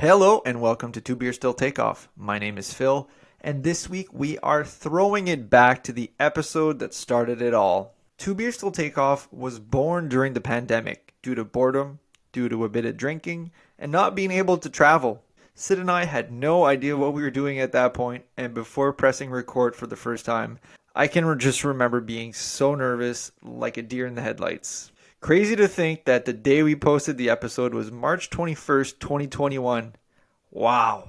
Hello and welcome to Beers Till Takeoff. My name is Phil, and this week we are throwing it back to the episode that started it all. Beers Till Takeoff was born during the pandemic due to boredom, due to a bit of drinking, and not being able to travel. Sid and I had no idea what we were doing at that point, and before pressing record for the first time, I can just remember being so nervous, like a deer in the headlights. Crazy to think that the day we posted the episode was March 21st, 2021. Wow.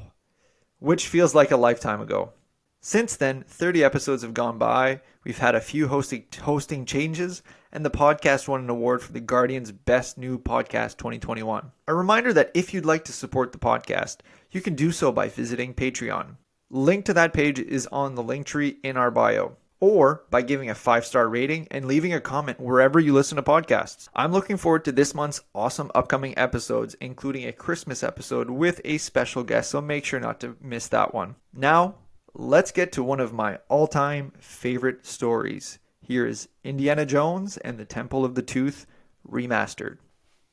Which feels like a lifetime ago. Since then, 30 episodes have gone by, we've had a few hosting changes, and the podcast won an award for the Guardian's Best New Podcast 2021. A reminder that if you'd like to support the podcast, you can do so by visiting Patreon. Link to that page is on the link tree in our bio, or by giving a 5-star rating and leaving a comment wherever you listen to podcasts. I'm looking forward to this month's awesome upcoming episodes, including a Christmas episode with a special guest, so make sure not to miss that one. Now, let's get to one of my all-time favorite stories. Here is Indiana Jones and the Temple of the Tooth, Remastered.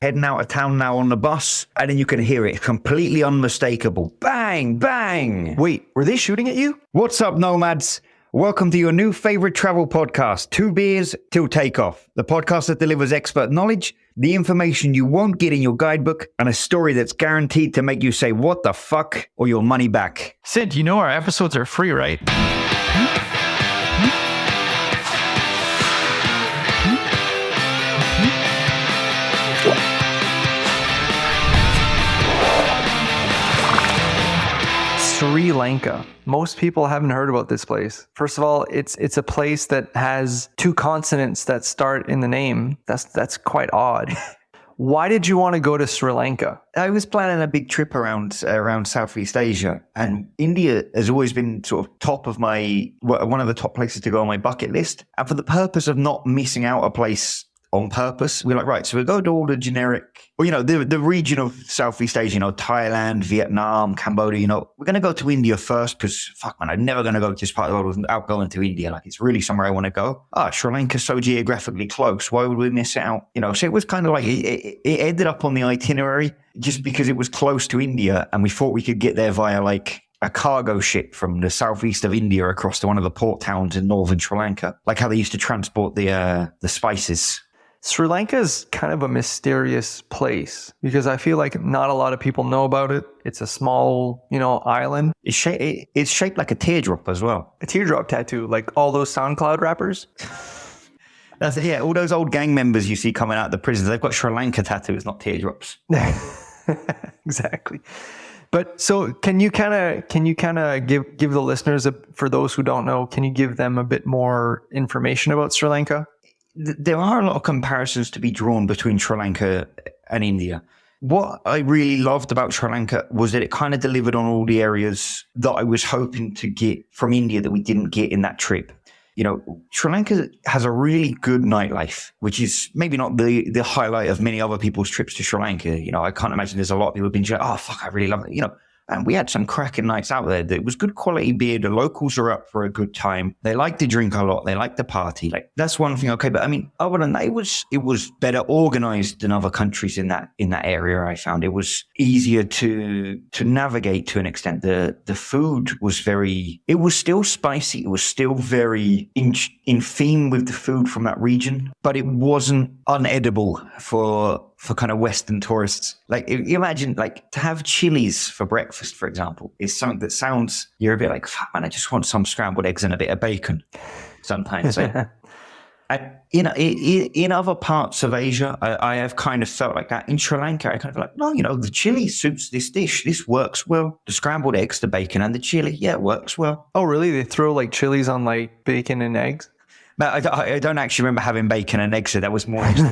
Heading out of town now on the bus, and then you can hear it completely unmistakable. Bang, bang. Wait, were they shooting at you? What's up, nomads? Welcome to your new favorite travel podcast, Two Beers Till Takeoff, the podcast that delivers expert knowledge, the information you won't get in your guidebook, and a story that's guaranteed to make you say, what the fuck, or your money back. Sid, you know our episodes are free, right? Sri Lanka. Most people haven't heard about this place. First of all, it's a place that has 2 consonants that start in the name. That's quite odd. Why did you want to go to Sri Lanka? I was planning a big trip around Southeast Asia, and India has always been sort of one of the top places to go on my bucket list. And for the purpose of not missing out a place on purpose, we're like, right, so we'll go to all the generic, the region of Southeast Asia, Thailand, Vietnam, Cambodia, we're going to go to India first because, fuck man, I'm never going to go to this part of the world without going to India. Like, it's really somewhere I want to go. Sri Lanka's so geographically close. Why would we miss it out? So it was kind of like, it ended up on the itinerary just because it was close to India, and we thought we could get there via like a cargo ship from the southeast of India across to one of the port towns in northern Sri Lanka, like how they used to transport the spices. Sri Lanka is kind of a mysterious place because I feel like not a lot of people know about it. It's a small, island. It's shaped like a teardrop as well. A teardrop tattoo, like all those SoundCloud rappers. That's it, yeah. All those old gang members you see coming out of the prisons, they've got Sri Lanka tattoos, not teardrops. Exactly. But so can you kind of give the listeners, for those who don't know, can you give them a bit more information about Sri Lanka? There are a lot of comparisons to be drawn between Sri Lanka and India. What I really loved about Sri Lanka was that it kind of delivered on all the areas that I was hoping to get from India that we didn't get in that trip. Sri Lanka has a really good nightlife, which is maybe not the highlight of many other people's trips to Sri Lanka. I can't imagine there's a lot of people who've been like, oh, fuck, I really love it. And we had some cracking nights out there. It was good quality beer. The locals are up for a good time. They like to drink a lot. They like to party. Like, that's one thing. Okay. But I mean, other than that, it was better organized than other countries in that area. I found it was easier to navigate to an extent. The food was it was still spicy. It was still very in theme with the food from that region, but it wasn't unedible for kind of Western tourists. Like, you imagine, like, to have chilies for breakfast, for example, is something that sounds, you're a bit like, fuck man, I just want some scrambled eggs and a bit of bacon sometimes. In other parts of Asia, I have kind of felt like that. In Sri Lanka, I kind of like, no, the chili suits this dish. This works well. The scrambled eggs, the bacon and the chili, yeah, it works well. Oh, really? They throw like chilies on like bacon and eggs? But I don't actually remember having bacon and eggs, so that was more just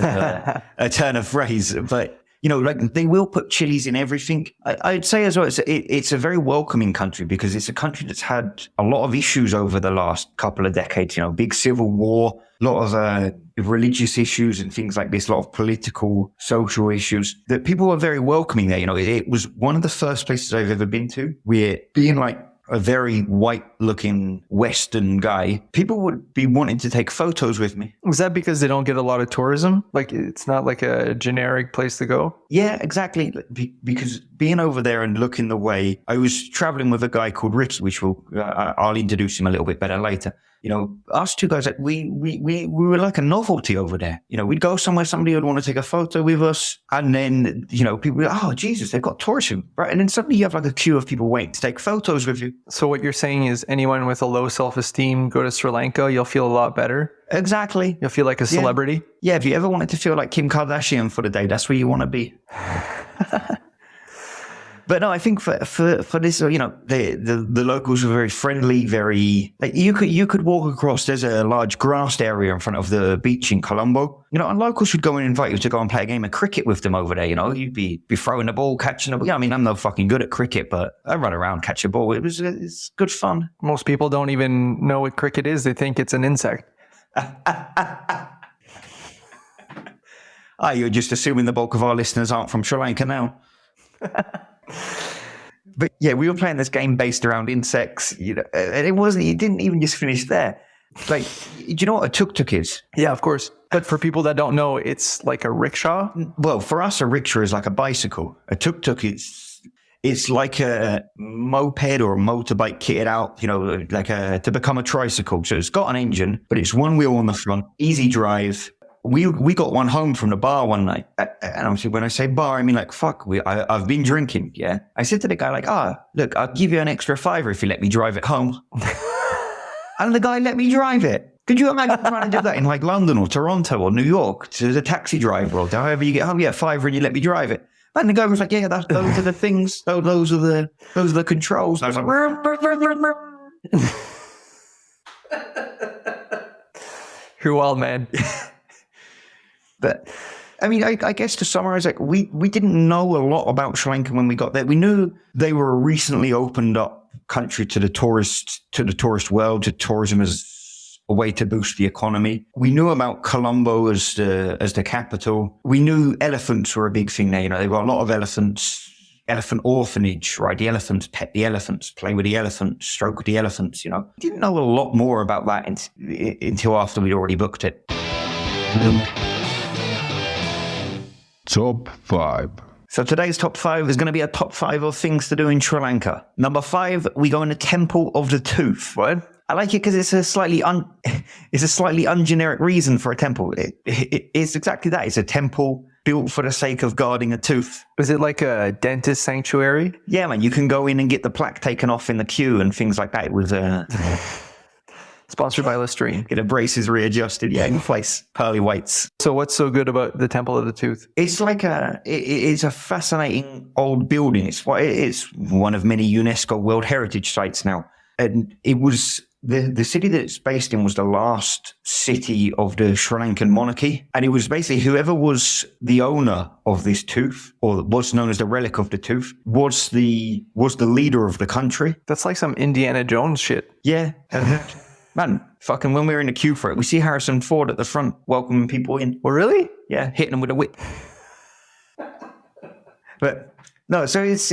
a turn of phrase. But, like, they will put chilies in everything. I'd say as well, it's a very welcoming country because it's a country that's had a lot of issues over the last couple of decades. Big civil war, a lot of religious issues and things like this, a lot of political, social issues, that people were very welcoming there. It was one of the first places I've ever been to where being like a very white-looking Western guy, people would be wanting to take photos with me. Is that because they don't get a lot of tourism? Like, it's not like a generic place to go? Yeah, exactly. Because being over there and looking the way, I was traveling with a guy called Ricky, which I'll introduce him a little bit better later. You know, us two guys, like, we were like a novelty over there. You know, we'd go somewhere, somebody would want to take a photo with us. And then, you know, people would be like, oh, Jesus, they've got tourism. Right. And then suddenly you have like a queue of people waiting to take photos with you. So what you're saying is anyone with a low self-esteem, go to Sri Lanka, you'll feel a lot better. Exactly. You'll feel like a celebrity. Yeah. If you ever wanted to feel like Kim Kardashian for the day, that's where you want to be. But no, I think for this, you know, the locals were very friendly, very, like, you could walk across, there's a large grassed area in front of the beach in Colombo, you know, and locals would go and invite you to go and play a game of cricket with them over there, you know, you'd be throwing the ball, catching the ball. Yeah, I mean, I'm no fucking good at cricket, but I run around, catch a ball. It's good fun. Most people don't even know what cricket is. They think it's an insect. You're just assuming the bulk of our listeners aren't from Sri Lanka now. But yeah, we were playing this game based around insects, you know, and it didn't even just finish there. Like, do you know what a tuk-tuk is? Yeah, of course. But for people that don't know, it's like a rickshaw. Well, for us, a rickshaw is like a bicycle. A tuk-tuk it's like a moped or a motorbike kitted out, you know, like to become a tricycle. So it's got an engine, but it's one wheel on the front, easy drive. We got one home from the bar one night. And obviously when I say bar, I mean like, fuck, I've been drinking, yeah? I said to the guy like, look, I'll give you an extra $5 if you let me drive it home. And the guy let me drive it. Could you imagine trying to do that in like London or Toronto or New York to the taxi driver or however you get home? Yeah, $5 and you let me drive it. And the guy was like, yeah, those are the things. Those are the controls. And I was like, You're wild, man. But I mean, I guess to summarize, like, we didn't know a lot about Sri Lanka when we got there. We knew they were a recently opened up country to the tourist world, to tourism as a way to boost the economy. We knew about Colombo as the capital. We knew elephants were a big thing there. You know, they've got a lot of elephants, elephant orphanage, right? The elephants, pet the elephants, play with the elephants, stroke the elephants, you know. Didn't know a lot more about that until after we'd already booked it. Top 5. So today's top 5 is going to be a top 5 of things to do in Sri Lanka. Number 5, we go in the Temple of the Tooth. What? I like it because it's a slightly ungeneric reason for a temple. It's exactly that. It's a temple built for the sake of guarding a tooth. Is it like a dentist sanctuary? Yeah, man. You can go in and get the plaque taken off in the queue and things like that. It was Sponsored by Listerine. get the braces readjusted, yeah, in place, pearly whites. So what's so good about the Temple of the Tooth? It's like it's a fascinating old building. It's one of many UNESCO World Heritage Sites now. And it was the city that it's based in was the last city of the Sri Lankan monarchy. And it was basically whoever was the owner of this tooth, or what's known as the relic of the tooth, was the leader of the country. That's like some Indiana Jones shit. Yeah. Man, fucking when we were in the queue for it, we see Harrison Ford at the front welcoming people in. Well, really? Yeah, hitting them with a whip. But no, so it's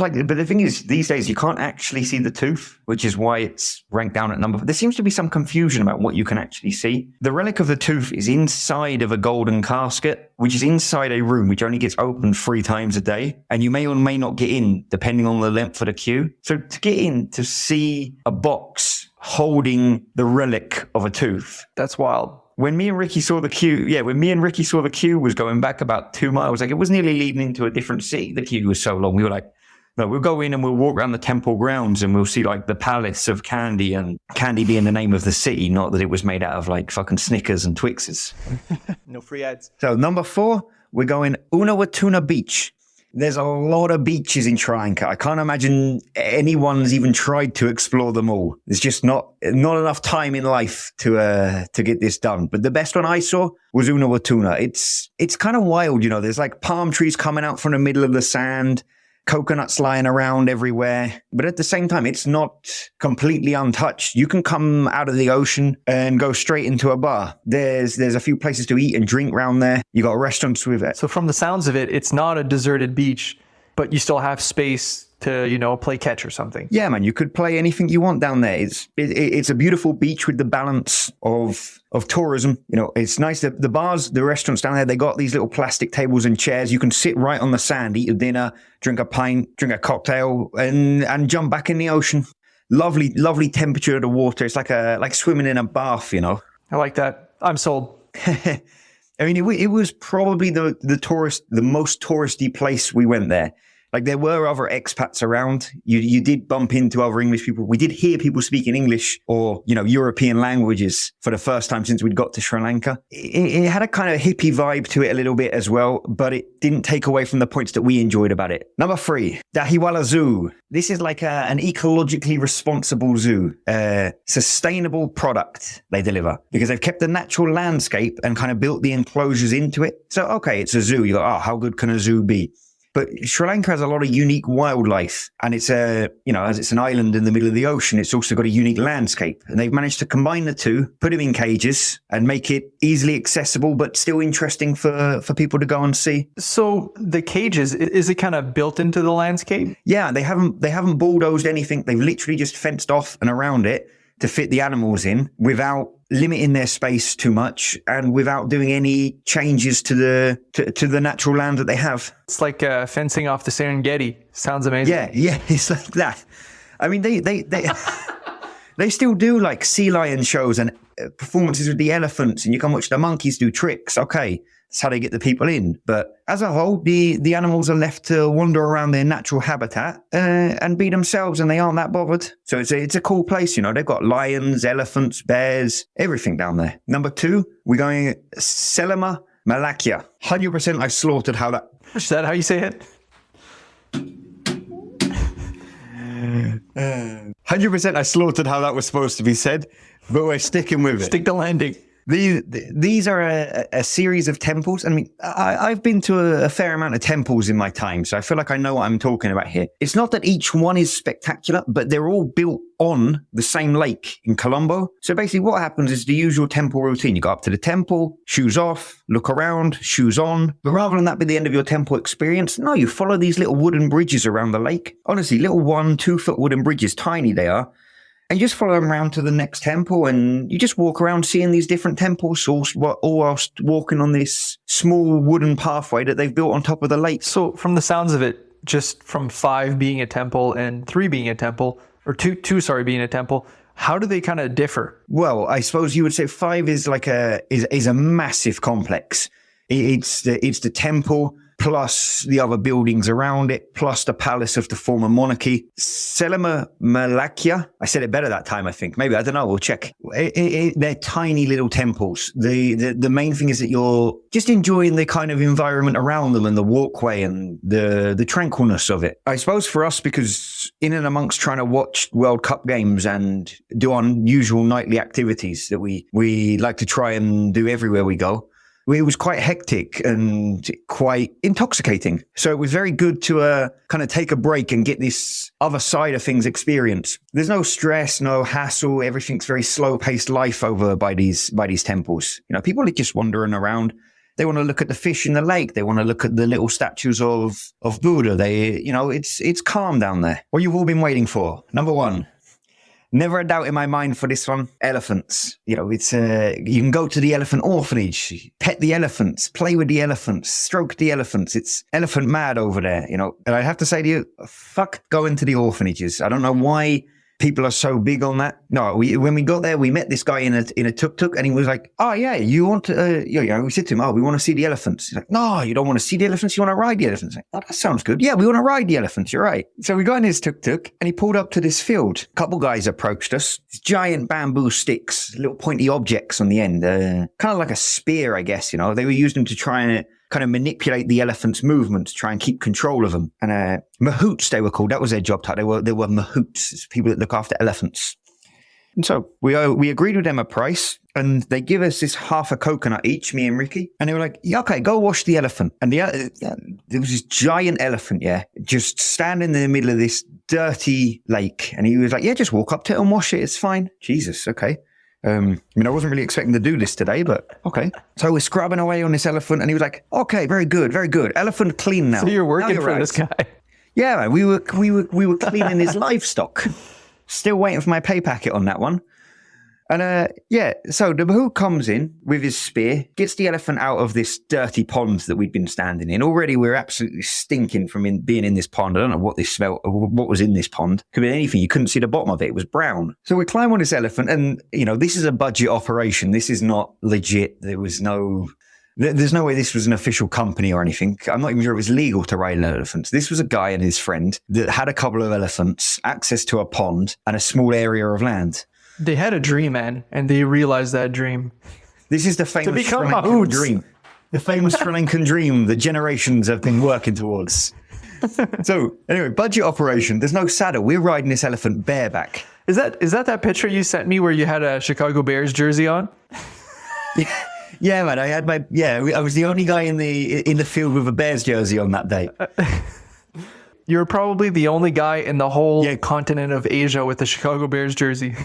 like, but the thing is, these days you can't actually see the tooth, which is why it's ranked down at number. There seems to be some confusion about what you can actually see. The relic of the tooth is inside of a golden casket, which is inside a room which only gets opened 3 times a day, and you may or may not get in depending on the length of the queue. So to get in to see a box holding the relic of a tooth, That's wild. when me and Ricky saw the queue was going back about 2 miles, like it was nearly leading into a different city. The queue was so long. We were like, no, we'll go in and we'll walk around the temple grounds and we'll see like the palace of Candy, and Candy being the name of the city, not that it was made out of like fucking Snickers and Twixes. No free ads. So number 4, we're going Unawatuna Beach. There's a lot of beaches in Sri Lanka. I can't imagine anyone's even tried to explore them all. There's just not enough time in life to get this done. But the best one I saw was Unawatuna. It's kind of wild, you know. There's like palm trees coming out from the middle of the sand, coconuts lying around everywhere. But at the same time, it's not completely untouched. You can come out of the ocean and go straight into a bar. There's a few places to eat and drink around there. You got restaurants with it. So from the sounds of it, it's not a deserted beach, but you still have space to, you know, play catch or something. Yeah, man, you could play anything you want down there. It's a beautiful beach with the balance of tourism. You know, it's nice that the bars, the restaurants down there, they got these little plastic tables and chairs. You can sit right on the sand, eat your dinner, drink a pint, drink a cocktail, and jump back in the ocean. Lovely temperature of the water. It's like swimming in a bath, you know. I like that. I'm sold. I mean, it was probably the most touristy place we went there. Like, there were other expats around. You did bump into other English people. We did hear people speaking English or, you know, European languages for the first time since we'd got to Sri Lanka. It had a kind of hippie vibe to it a little bit as well, but it didn't take away from the points that we enjoyed about it. Number 3, Dahiwala Zoo. This is like an ecologically responsible zoo, sustainable product they deliver because they've kept the natural landscape and kind of built the enclosures into it. So, okay, it's a zoo. You go, oh, how good can a zoo be? But Sri Lanka has a lot of unique wildlife, and it's as it's an island in the middle of the ocean, it's also got a unique landscape. And they've managed to combine the two, put them in cages, and make it easily accessible, but still interesting for people to go and see. So the cages, is it kind of built into the landscape? Yeah, they haven't bulldozed anything. They've literally just fenced off and around it to fit the animals in without limiting their space too much and without doing any changes to the natural land that they have. It's like fencing off the Serengeti. Sounds amazing. Yeah, it's like that. I mean, they they still do like sea lion shows and performances with the elephants, and you can watch the monkeys do tricks. Okay, that's how they get the people in. But as a whole, the animals are left to wander around their natural habitat and be themselves, and they aren't that bothered. So it's a cool place, you know. They've got lions, elephants, bears, everything down there. Number 2, we're going Selama Malakia. 100% I slaughtered how that... Is that how you say it? 100% I slaughtered how that was supposed to be said, but we're sticking with it. Stick the landing. These are a series of temples. I mean, I've been to a fair amount of temples in my time, so I feel like I know what I'm talking about here. It's not that each one is spectacular, but they're all built on the same lake in Colombo. So basically what happens is the usual temple routine. You go up to the temple, shoes off, look around, shoes on. But rather than that be the end of your temple experience, no, you follow these little wooden bridges around the lake. Honestly, little 1-2 foot wooden bridges, tiny they are. And you just follow them around to the next temple, and you just walk around seeing these different temples, all whilst walking on this small wooden pathway that they've built on top of the lake. So from the sounds of it, just from 5 being a temple and 3 being a temple, or two being a temple, how do they kind of differ? Well, I suppose you would say 5 is like is a massive complex. It's the temple plus the other buildings around it, plus the palace of the former monarchy. Selama Malakia. I said it better that time, I think. Maybe, I don't know, we'll check. They're tiny little temples. The main thing is that you're just enjoying the kind of environment around them and the walkway and the tranquilness of it. I suppose for us, because in and amongst trying to watch World Cup games and do unusual nightly activities that we like to try and do everywhere we go, it was quite hectic and quite intoxicating. So it was very good to kind of take a break and get this other side of things experience. There's no stress, no hassle. Everything's very slow-paced life over by these temples. You know, people are just wandering around. They want to look at the fish in the lake. They want to look at the little statues of Buddha. It's calm down there. What you've all been waiting for. Number 1. Never a doubt in my mind for this one. Elephants. You know, it's you can go to the elephant orphanage, pet the elephants, play with the elephants, stroke the elephants. It's elephant mad over there, you know. And I have to say to you, fuck going to the orphanages. I don't know why people are so big on that. No, when we got there, we met this guy in a tuk-tuk, and he was like, oh yeah, you want to, we said to him, oh, we want to see the elephants. He's like, no, you don't want to see the elephants, you want to ride the elephants. Like, oh, that sounds good. Yeah, we want to ride the elephants, you're right. So we got in his tuk-tuk, and he pulled up to this field. A couple guys approached us, these giant bamboo sticks, little pointy objects on the end, kind of like a spear, I guess, you know. They were using them to try and kind of manipulate the elephant's movements, try and keep control of them. And mahouts, they were called. That was their job title. They were mahouts, people that look after elephants. And so we agreed with them a price, and they give us this half a coconut each, me and Ricky. And they were like, yeah, okay, go wash the elephant. And there was this giant elephant, just standing in the middle of this dirty lake. And he was like, yeah, just walk up to it and wash it. It's fine. Jesus, okay. I mean, I wasn't really expecting to do this today, but okay. So we're scrubbing away on this elephant, and he was like, okay, very good, very good. Elephant clean now. So you're working for right. this guy. Yeah, man, we were cleaning his livestock. Still waiting for my pay packet on that one. And so the Mahout comes in with his spear, gets the elephant out of this dirty pond that we'd been standing in. Already we're absolutely stinking from being in this pond. I don't know what this smelled, what was in this pond. Could be anything. You couldn't see the bottom of it. It was brown. So we climb on this elephant and, this is a budget operation. This is not legit. There's no way this was an official company or anything. I'm not even sure it was legal to ride an elephant. This was a guy and his friend that had a couple of elephants, access to a pond and a small area of land. They had a dream, man, and they realized that dream. This is the famous Sri become Lankan mahouts. dream. The famous Sri Lankan dream that generations have been working towards. So, anyway, budget operation. There's no saddle. We're riding this elephant bareback. Is that picture you sent me where you had a Chicago Bears jersey on? Yeah, man. I was the only guy in the field with a Bears jersey on that day. You're probably the only guy in the whole continent of Asia with a Chicago Bears jersey.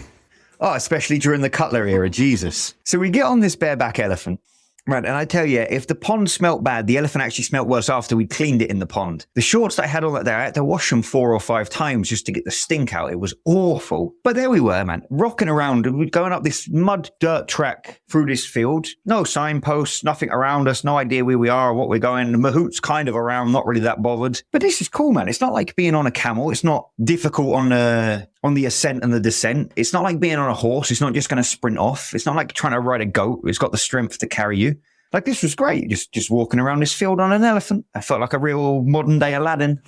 Oh, especially during the Cutler era, Jesus. So we get on this bareback elephant. Right, and I tell you, if the pond smelt bad, the elephant actually smelt worse after we cleaned it in the pond. The shorts that I had on that day, I had to wash them 4 or 5 times just to get the stink out. It was awful. But there we were, man, rocking around. We're going up this mud dirt track through this field. No signposts, nothing around us, no idea where we are or what we're going. The Mahout's kind of around, not really that bothered. But this is cool, man. It's not like being on a camel. It's not difficult on the ascent and the descent. It's not like being on a horse. It's not just going to sprint off. It's not like trying to ride a goat. It's got the strength to carry you. Like, this was great. Just walking around this field on an elephant. I felt like a real modern day Aladdin.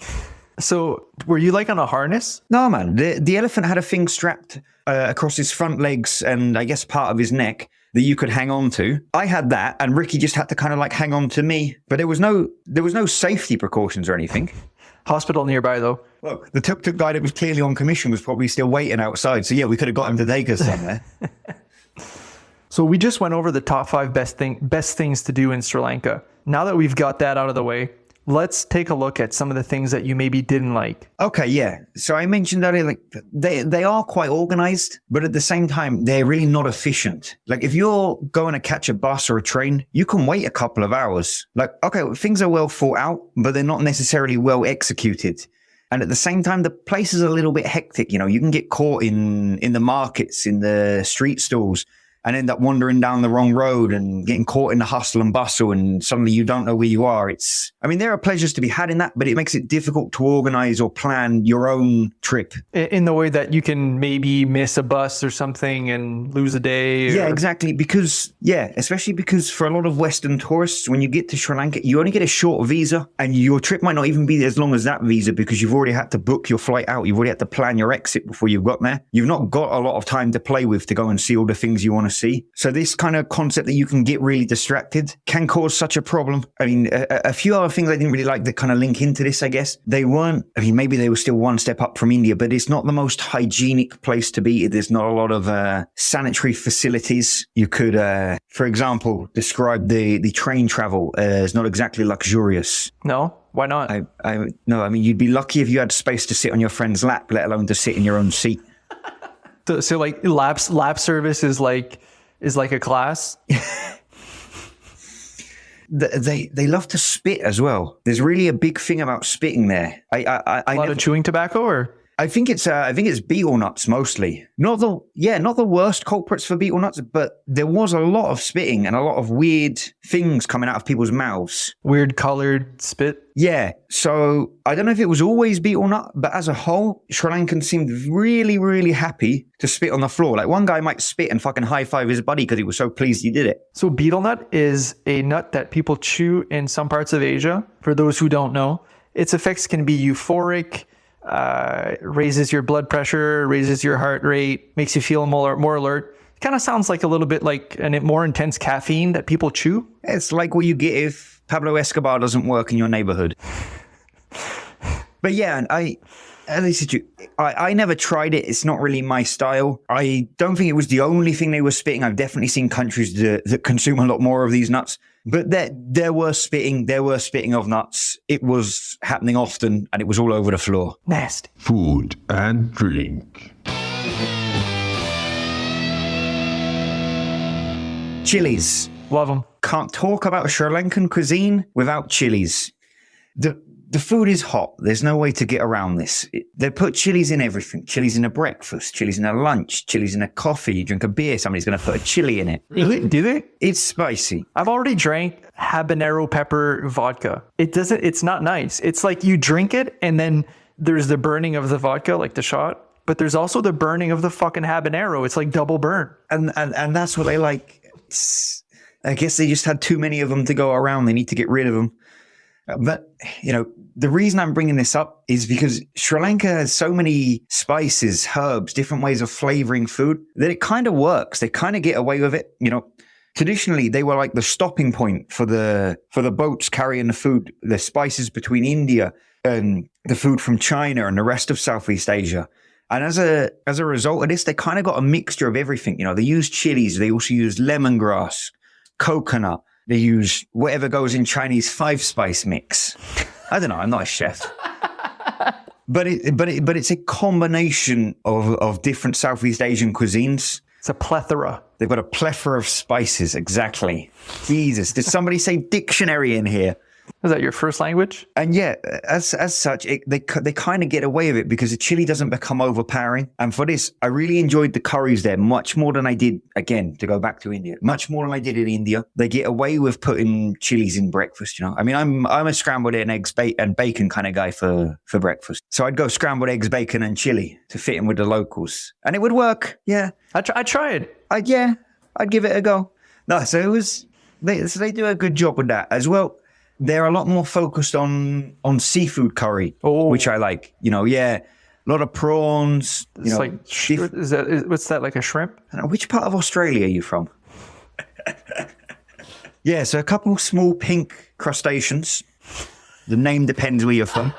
So were you like on a harness? No, man. The elephant had a thing strapped across his front legs and I guess part of his neck that you could hang on to. I had that and Ricky just had to kind of like hang on to me. But there was no safety precautions or anything. Hospital nearby, though. Well, the tuk-tuk guy that was clearly on commission was probably still waiting outside. So, yeah, we could have got him to take us somewhere. So we just went over the top 5 best things to do in Sri Lanka. Now that we've got that out of the way, let's take a look at some of the things that you maybe didn't like. Okay, yeah. So I mentioned earlier, like they are quite organized, but at the same time, they're really not efficient. Like if you're going to catch a bus or a train, you can wait a couple of hours. Like, okay, things are well thought out, but they're not necessarily well executed. And at the same time, the place is a little bit hectic. You can get caught in the markets, in the street stalls, and end up wandering down the wrong road and getting caught in the hustle and bustle and suddenly you don't know where you are. There are pleasures to be had in that, but it makes it difficult to organize or plan your own trip. In the way that you can maybe miss a bus or something and lose a day. Yeah, exactly. Especially because for a lot of Western tourists, when you get to Sri Lanka, you only get a short visa and your trip might not even be as long as that visa because you've already had to book your flight out. You've already had to plan your exit before you've got there. You've not got a lot of time to play with to go and see all the things you want to see. So this kind of concept that you can get really distracted can cause such a problem. A few other things I didn't really like that kind of link into this, I guess. Maybe they were still one step up from India, but it's not the most hygienic place to be. There's not a lot of sanitary facilities. You could, for example, describe the train travel as not exactly luxurious. No? Why not? You'd be lucky if you had space to sit on your friend's lap, let alone to sit in your own seat. So like lap service is like a class. They love to spit as well. There's really a big thing about spitting there. A lot of chewing tobacco, or I think it's betel nuts mostly. Not the worst culprits for betel nuts, but there was a lot of spitting and a lot of weird things coming out of people's mouths. Weird colored spit. Yeah, so I don't know if it was always betel nut, but as a whole, Sri Lankan seemed really, really happy to spit on the floor. Like one guy might spit and fucking high five his buddy because he was so pleased he did it. So betel nut is a nut that people chew in some parts of Asia. For those who don't know, its effects can be euphoric, raises your blood pressure, raises your heart rate, makes you feel more alert. Kind of sounds like a little bit like a more intense caffeine that people chew. It's like what you get if Pablo Escobar doesn't work in your neighborhood. But yeah, I never tried it. It's not really my style. I don't think it was the only thing they were spitting. I've definitely seen countries that consume a lot more of these nuts. But there were spitting of nuts. It was happening often, and it was all over the floor. Nasty. Food and drink. Chilies. Love them. Can't talk about Sri Lankan cuisine without chilies. The the food is hot. There's no way to get around this. They put chilies in everything. Chilies in a breakfast, chilies in a lunch, chilies in a coffee. You drink a beer, somebody's going to put a chili in it. Really? Do they? It's spicy. I've already drank habanero pepper vodka. It's not nice. It's like you drink it and then there's the burning of the vodka, like the shot, but there's also the burning of the fucking habanero. It's like double burn. And that's what they like. I guess they just had too many of them to go around. They need to get rid of them. But, the reason I'm bringing this up is because Sri Lanka has so many spices, herbs, different ways of flavoring food that it kind of works. They kind of get away with it. Traditionally, they were like the stopping point for the boats carrying the food, the spices between India and the food from China and the rest of Southeast Asia. And as a result of this, they kind of got a mixture of everything. They use chilies. They also use lemongrass, coconut. They use whatever goes in Chinese 5-spice mix. I don't know. I'm not a chef. But it's a combination of different Southeast Asian cuisines. It's a plethora. They've got a plethora of spices. Exactly. Jesus. Did somebody say dictionary in here? Is that your first language? And yeah, as such, they kind of get away with it because the chili doesn't become overpowering. And for this, I really enjoyed the curries there much more than I did, again, to go back to India, much more than I did in India. They get away with putting chilies in breakfast, I mean, I'm a scrambled eggs and bacon kind of guy for breakfast. So I'd go scrambled eggs, bacon and chili to fit in with the locals. And it would work, yeah. I tried. I'd give it a go. No, so they do a good job with that as well. They're a lot more focused on seafood curry, which I like. A lot of prawns. It's like what's that, like a shrimp? I don't know, which part of Australia are you from? Yeah, so a couple small pink crustaceans. The name depends where you're from.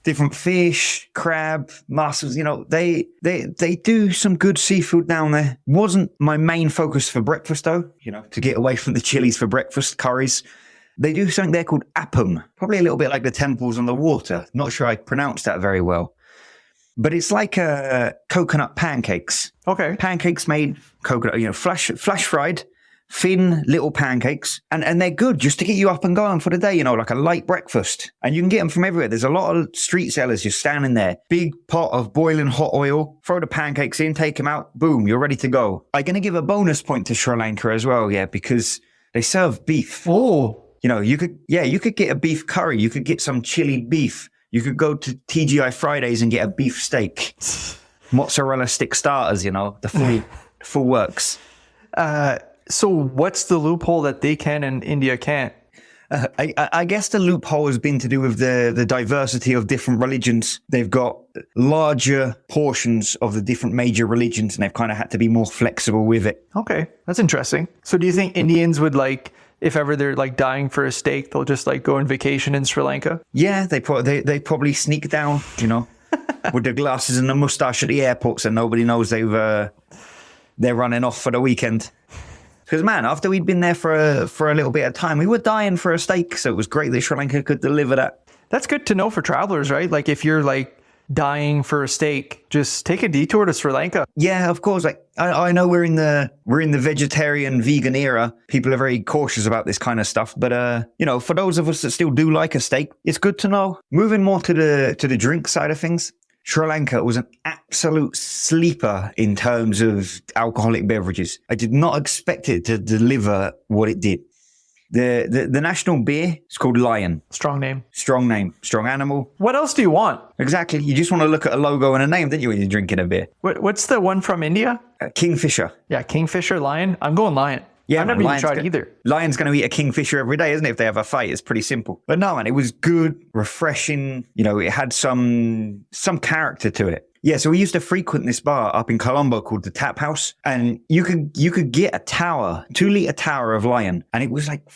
Different fish, crab, mussels. They do some good seafood down there. Wasn't my main focus for breakfast though. To get away from the chilies for breakfast, curries. They do something there called appam, probably a little bit like the temples on the water. Not sure I pronounced that very well. But it's like coconut pancakes. Okay. Pancakes made coconut, flash fried, thin little pancakes. And they're good just to get you up and going for the day, like a light breakfast. And you can get them from everywhere. There's a lot of street sellers just standing there. Big pot of boiling hot oil. Throw the pancakes in, take them out. Boom, you're ready to go. I'm going to give a bonus point to Sri Lanka as well, yeah, because they serve beef. Oh. You could get a beef curry. You could get some chili beef. You could go to TGI Fridays and get a beef steak. Mozzarella stick starters, the full works. So what's the loophole that they can and India can't? I guess the loophole has been to do with the diversity of different religions. They've got larger portions of the different major religions and they've kind of had to be more flexible with it. Okay, that's interesting. So do you think Indians would if ever they're dying for a steak, they'll just go on vacation in Sri Lanka? Yeah, they probably sneak down, with their glasses and the mustache at the airport so nobody knows they're running off for the weekend. Because, man, after we'd been there for a little bit of time, we were dying for a steak. So it was great that Sri Lanka could deliver that. That's good to know for travelers, right? If you're dying for a steak, just take a detour to Sri Lanka. Yeah, of course. I know we're in the vegetarian vegan era. People are very cautious about this kind of stuff. But, for those of us that still do like a steak, it's good to know. Moving more to the drink side of things. Sri Lanka was an absolute sleeper in terms of alcoholic beverages. I did not expect it to deliver what it did. The national beer is called Lion. Strong name. Strong name. Strong animal. What else do you want? Exactly. You just want to look at a logo and a name, don't you, when you're drinking a beer? What's the one from India? Kingfisher. Yeah, Kingfisher, Lion. I'm going Lion. Yeah, I've never even tried either. Lion's going to eat a kingfisher every day, isn't it? If they have a fight, it's pretty simple. But no, man, it was good, refreshing. It had some character to it. Yeah, so we used to frequent this bar up in Colombo called the Tap House, and you could get a 2-liter tower of Lion, and it was like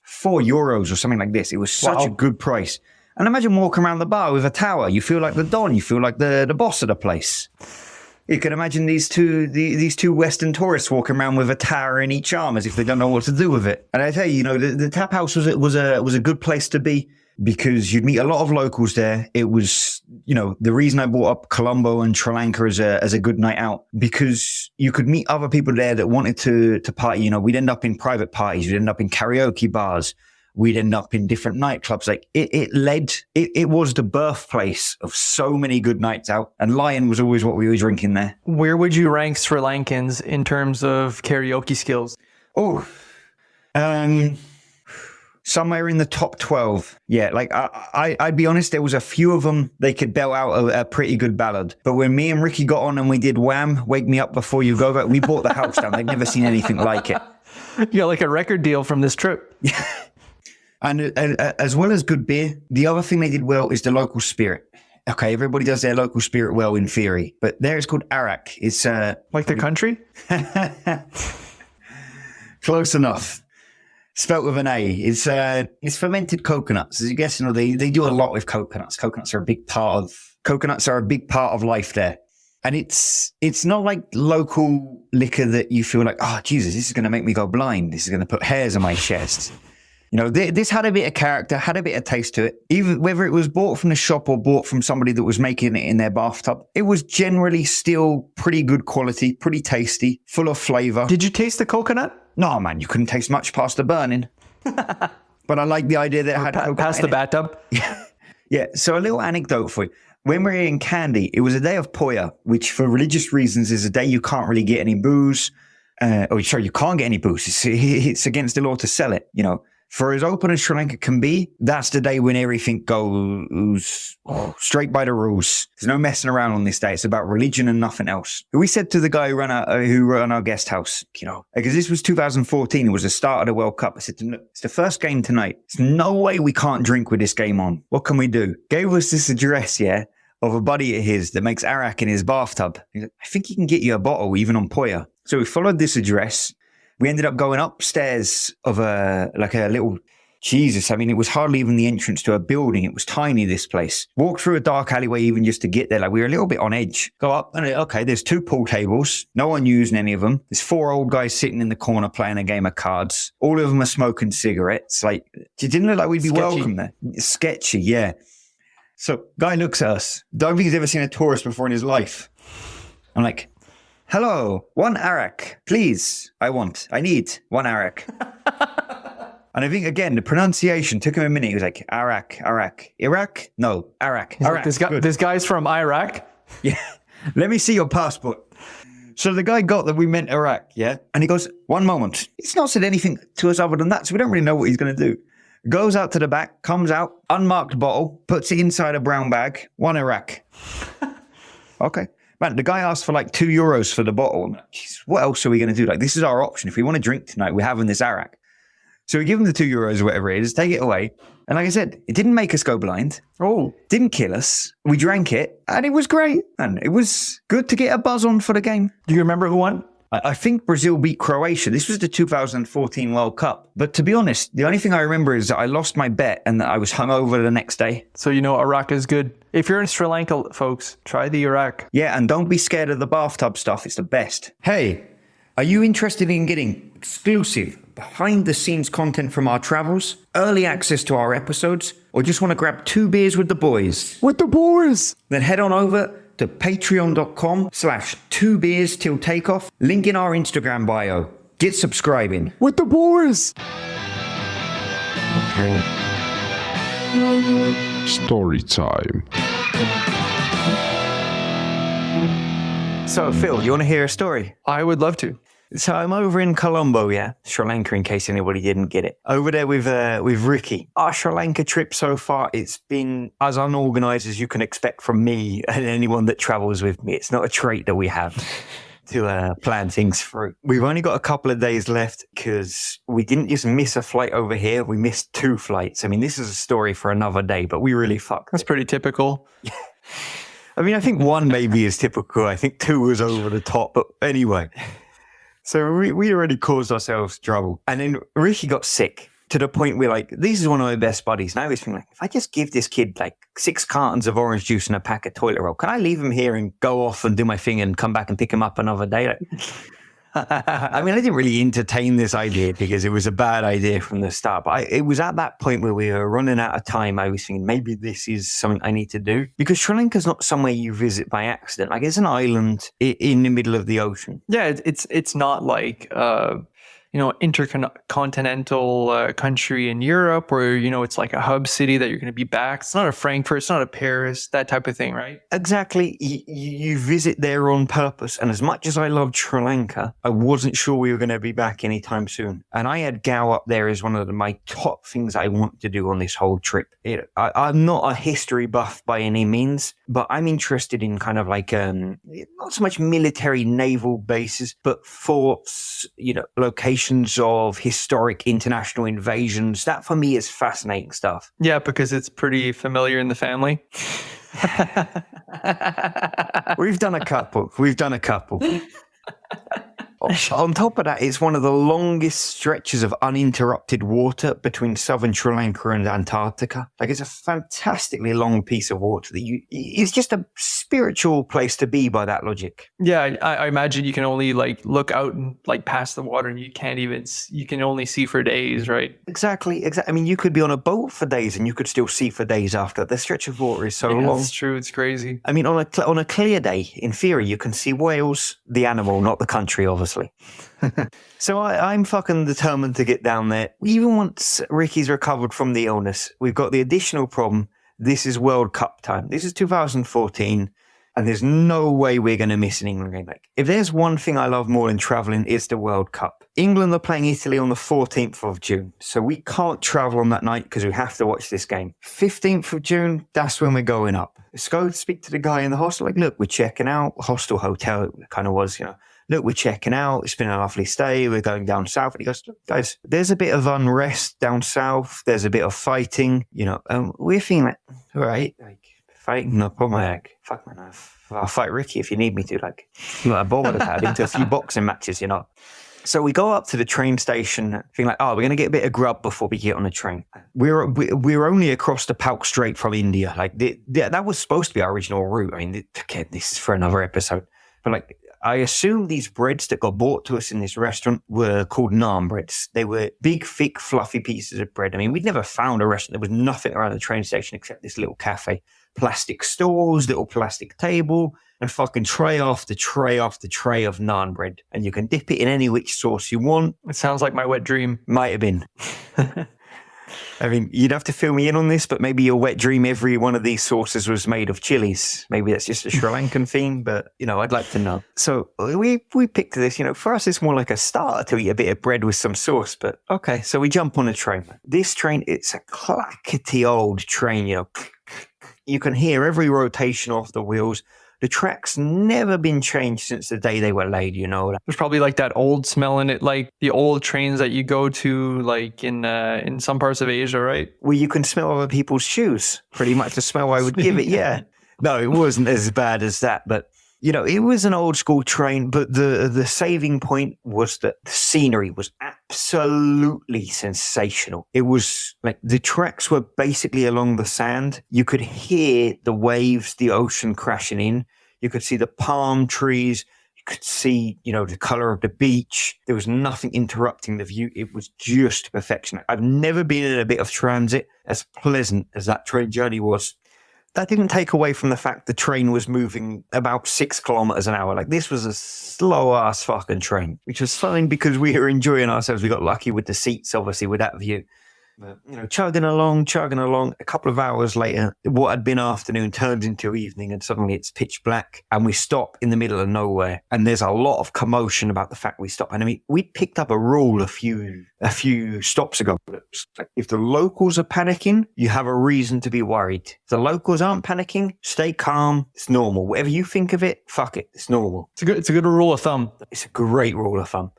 €4 or something like this. It was such a good price. And imagine walking around the bar with a tower. You feel like the Don. You feel like the boss of the place. You can imagine these two Western tourists walking around with a tower in each arm as if they don't know what to do with it. And I tell you, the Tap House was a good place to be because you'd meet a lot of locals there. It was, the reason I brought up Colombo and Sri Lanka as a good night out, because you could meet other people there that wanted to party. We'd end up in private parties. We'd end up in karaoke bars. We'd end up in different nightclubs. Like it was the birthplace of so many good nights out. And Lion was always what we were drinking there. Where would you rank Sri Lankans in terms of karaoke skills? Oh, somewhere in the top 12. Yeah, like I'd be honest, there was a few of them, they could belt out a pretty good ballad. But when me and Ricky got on and we did Wham, Wake Me Up Before You Go, we bought the house down. They'd never seen anything like it. You got like a record deal from this trip. And as well as good beer, the other thing they did well is the local spirit. Okay, everybody does their local spirit well in theory, but there it's called arak. It's like the country? Close enough. Spelt with an A. It's fermented coconuts. As you guess, they do a lot with coconuts. Coconuts are a big part of life there. And it's not like local liquor that you feel like, oh, Jesus, this is going to make me go blind. This is going to put hairs on my chest. This had a bit of character, had a bit of taste to it. Even whether it was bought from the shop or bought from somebody that was making it in their bathtub, it was generally still pretty good quality, pretty tasty, full of flavor. Did you taste the coconut? No, man, you couldn't taste much past the burning. But I like the idea that it had coconut past the bathtub. Yeah. So a little anecdote for you. When we were in Kandy, it was a day of Poya, which for religious reasons is a day you can't really get any booze. You can't get any booze. It's against the law to sell it, For as open as Sri Lanka can be, that's the day when everything goes straight by the rules. There's no messing around on this day. It's about religion and nothing else. We said to the guy who ran our guest house, because this was 2014, it was the start of the World Cup. I said to him, look, it's the first game tonight. There's no way we can't drink with this game on. What can we do? Gave us this address, of a buddy of his that makes arak in his bathtub. He's like, I think he can get you a bottle even on Poya. So we followed this address. We ended up going upstairs of a little, Jesus, I mean, it was hardly even the entrance to a building. It was tiny, this place. Walked through a dark alleyway even just to get there. Like, we were a little bit on edge. Go up, and okay, there's 2 pool tables. No one using any of them. There's 4 old guys sitting in the corner playing a game of cards. All of them are smoking cigarettes. Like, it didn't look like we'd be welcome there. Sketchy, yeah. So, guy looks at us. Don't think he's ever seen a tourist before in his life. I'm like, hello, 1 arak, please. I need 1 arak. And I think, again, the pronunciation took him a minute. He was like, arak. Iraq? No, arak. He's arak. like, this guy's from Iraq. Yeah. Let me see your passport. So the guy got that we meant Iraq, yeah? And he goes, 1 moment. He's not said anything to us other than that, so we don't really know what he's going to do. Goes out to the back, comes out, unmarked bottle, puts it inside a brown bag, 1 Iraq. Okay. Man, the guy asked for like €2 for the bottle. I'm like, what else are we going to do? Like, this is our option. If we want to drink tonight, we're having this arak. So we give him the €2 or whatever it is, take it away. And like I said, it didn't make us go blind. Oh. Didn't kill us. We drank it and it was great. And it was good to get a buzz on for the game. Do you remember who won? I think Brazil beat Croatia. This was the 2014 World Cup. But to be honest, the only thing I remember is that I lost my bet and that I was hungover the next day. So Iraq is good. If you're in Sri Lanka, folks, try the Iraq. Yeah, and don't be scared of the bathtub stuff. It's the best. Hey, are you interested in getting exclusive, behind-the-scenes content from our travels, early access to our episodes, or just want to grab 2 beers with the boys? With the boys! Then head on over to patreon.com/2beers till takeoff. Link in our Instagram bio. Get subscribing. With the boys! Story time. So, Phil, you want to hear a story? I would love to. So I'm over in Colombo, Sri Lanka, in case anybody didn't get it. Over there with Ricky. Our Sri Lanka trip so far, it's been as unorganized as you can expect from me and anyone that travels with me. It's not a trait that we have to plan things through. We've only got a couple of days left because we didn't just miss a flight over here. We missed 2 flights. I mean, this is a story for another day, but we really fucked. That's pretty typical. I mean, I think 1 maybe is typical. I think 2 was over the top. But anyway... So we already caused ourselves trouble. And then Rishi got sick to the point where, like, this is one of my best buddies. And I was thinking, like, if I just give this kid, like, 6 cartons of orange juice and a pack of toilet roll, can I leave him here and go off and do my thing and come back and pick him up another day? Like, I mean, I didn't really entertain this idea because it was a bad idea from the start. But it was at that point where we were running out of time. I was thinking maybe this is something I need to do because Sri Lanka's not somewhere you visit by accident. Like, it's an island in the middle of the ocean. Yeah, it's not like intercontinental country in Europe where, it's like a hub city that you're going to be back. It's not a Frankfurt, it's not a Paris, that type of thing, right? Exactly. You visit there on purpose. And as much as I loved Sri Lanka, I wasn't sure we were going to be back anytime soon. And I had Gow up there as one of my top things I want to do on this whole trip. I'm not a history buff by any means, but I'm interested in kind of like, not so much military naval bases, but forts, locations of historic international invasions. That for me is fascinating stuff. Yeah, because it's pretty familiar in the family. We've done a couple. On top of that, it's one of the longest stretches of uninterrupted water between southern Sri Lanka and Antarctica. Like, it's a fantastically long piece of water it's just a spiritual place to be by that logic. Yeah, I imagine you can only like look out and like past the water and you can only see for days, right? Exactly. I mean, you could be on a boat for days and you could still see for days after. The stretch of water is so long. That's true. It's crazy. I mean, on a clear day, in theory, you can see whales, the animal, not the country, obviously. So I'm fucking determined to get down there. Even once Ricky's recovered from the illness, we've got the additional problem. This is World Cup time. This is 2014, and there's no way we're going to miss an England game. Like, if there's one thing I love more than traveling, it's the World Cup. England are playing Italy on the 14th of June, so we can't travel on that night because we have to watch this game. 15th of June, that's when we're going up. Let's go speak to the guy in the hostel. Like, look, we're checking out. Hostel, hotel, it kind of was, Look, we're checking out. It's been a lovely stay. We're going down south. And he goes, look, guys, there's a bit of unrest down south. There's a bit of fighting, we're feeling like, all right, like, fighting, no problem. Like, fuck, man, I'll fight Ricky if you need me to. Like, I'm not bothered about it. Into a few boxing matches, So we go up to the train station, feeling like, we're going to get a bit of grub before we get on the train. We're only across the Palk Strait from India. Like, that was supposed to be our original route. I mean, again, this is for another episode. But, like, I assume these breads that got brought to us in this restaurant were called naan breads. They were big, thick, fluffy pieces of bread. I mean, we'd never found a restaurant. There was nothing around the train station except this little cafe. Plastic stools, little plastic table, and fucking tray after tray after tray of naan bread. And you can dip it in any which sauce you want. It sounds like my wet dream. Might have been. I mean, you'd have to fill me in on this, but maybe your wet dream, every one of these sauces was made of chilies. Maybe that's just a Sri Lankan theme, but, I'd like to know. So we picked this, for us, it's more like a starter to eat a bit of bread with some sauce, but okay. So we jump on a train. This train, it's a clackety old train, You can hear every rotation off the wheels. The track's never been changed since the day they were laid, There's probably like that old smell in it, like the old trains that you go to like in some parts of Asia, right? Where you can smell other people's shoes. Pretty much the smell I would give it, yeah. No, it wasn't as bad as that, but it was an old school train, but the saving point was that the scenery was absolutely sensational. It was like the tracks were basically along the sand. You could hear the waves, the ocean crashing in. You could see the palm trees. You could see, the color of the beach. There was nothing interrupting the view. It was just perfection. I've never been in a bit of transit as pleasant as that train journey was. That didn't take away from the fact the train was moving about 6 kilometers an hour. Like, this was a slow ass fucking train, which was fine because we were enjoying ourselves. We got lucky with the seats, obviously, with that view. But, chugging along. A couple of hours later, what had been afternoon turns into evening and suddenly it's pitch black and we stop in the middle of nowhere. And there's a lot of commotion about the fact we stop. And I mean, we picked up a rule a few stops ago. If the locals are panicking, you have a reason to be worried. If the locals aren't panicking, stay calm. It's normal. Whatever you think of it, fuck it. It's normal. It's a good rule of thumb. It's a great rule of thumb.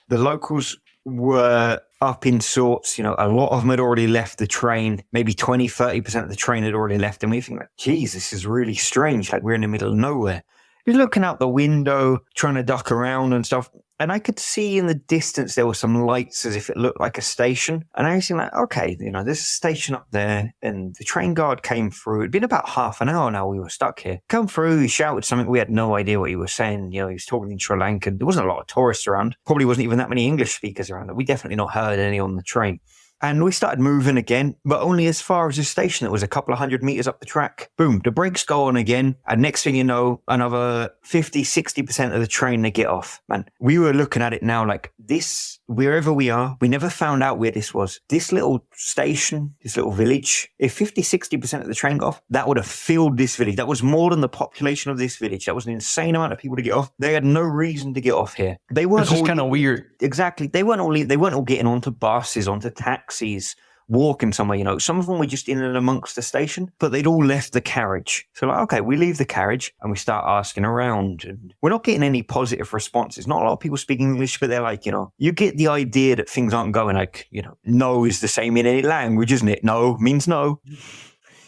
The locals were up in sorts, a lot of them had already left the train. Maybe 20-30% of the train had already left. And we think like, geez, this is really strange. Like, we're in the middle of nowhere. You're looking out the window, trying to duck around and stuff. And I could see in the distance there were some lights as if it looked like a station. And I was thinking like, okay, there's a station up there. And the train guard came through. It'd been about half an hour now we were stuck here. Come through, he shouted something. We had no idea what he was saying. He was talking in Sri Lankan. There wasn't a lot of tourists around. Probably wasn't even that many English speakers around. We definitely not heard any on the train. And we started moving again, but only as far as the station that was a couple of 100 meters up the track. Boom, the brakes go on again. And next thing you know, another 50-60% of the train, they get off. Man, we were looking at it now like this wherever we are, we never found out where this was. This little station, this little village, if 50, 60% of the train got off, that would have filled this village. That was more than the population of this village. That was an insane amount of people to get off. They had no reason to get off here. They weren't It's just kind of weird. Exactly. They weren't all getting onto buses, onto taxis, walking somewhere, you know. Some of them were just in and amongst the station, but they'd all left the carriage. So like, okay, we leave the carriage and we start asking around, and we're not getting any positive responses. Not a lot of people speak English, but they're like, you know, you get the idea that things aren't going like, you know, no is the same in any language, isn't it? No means no.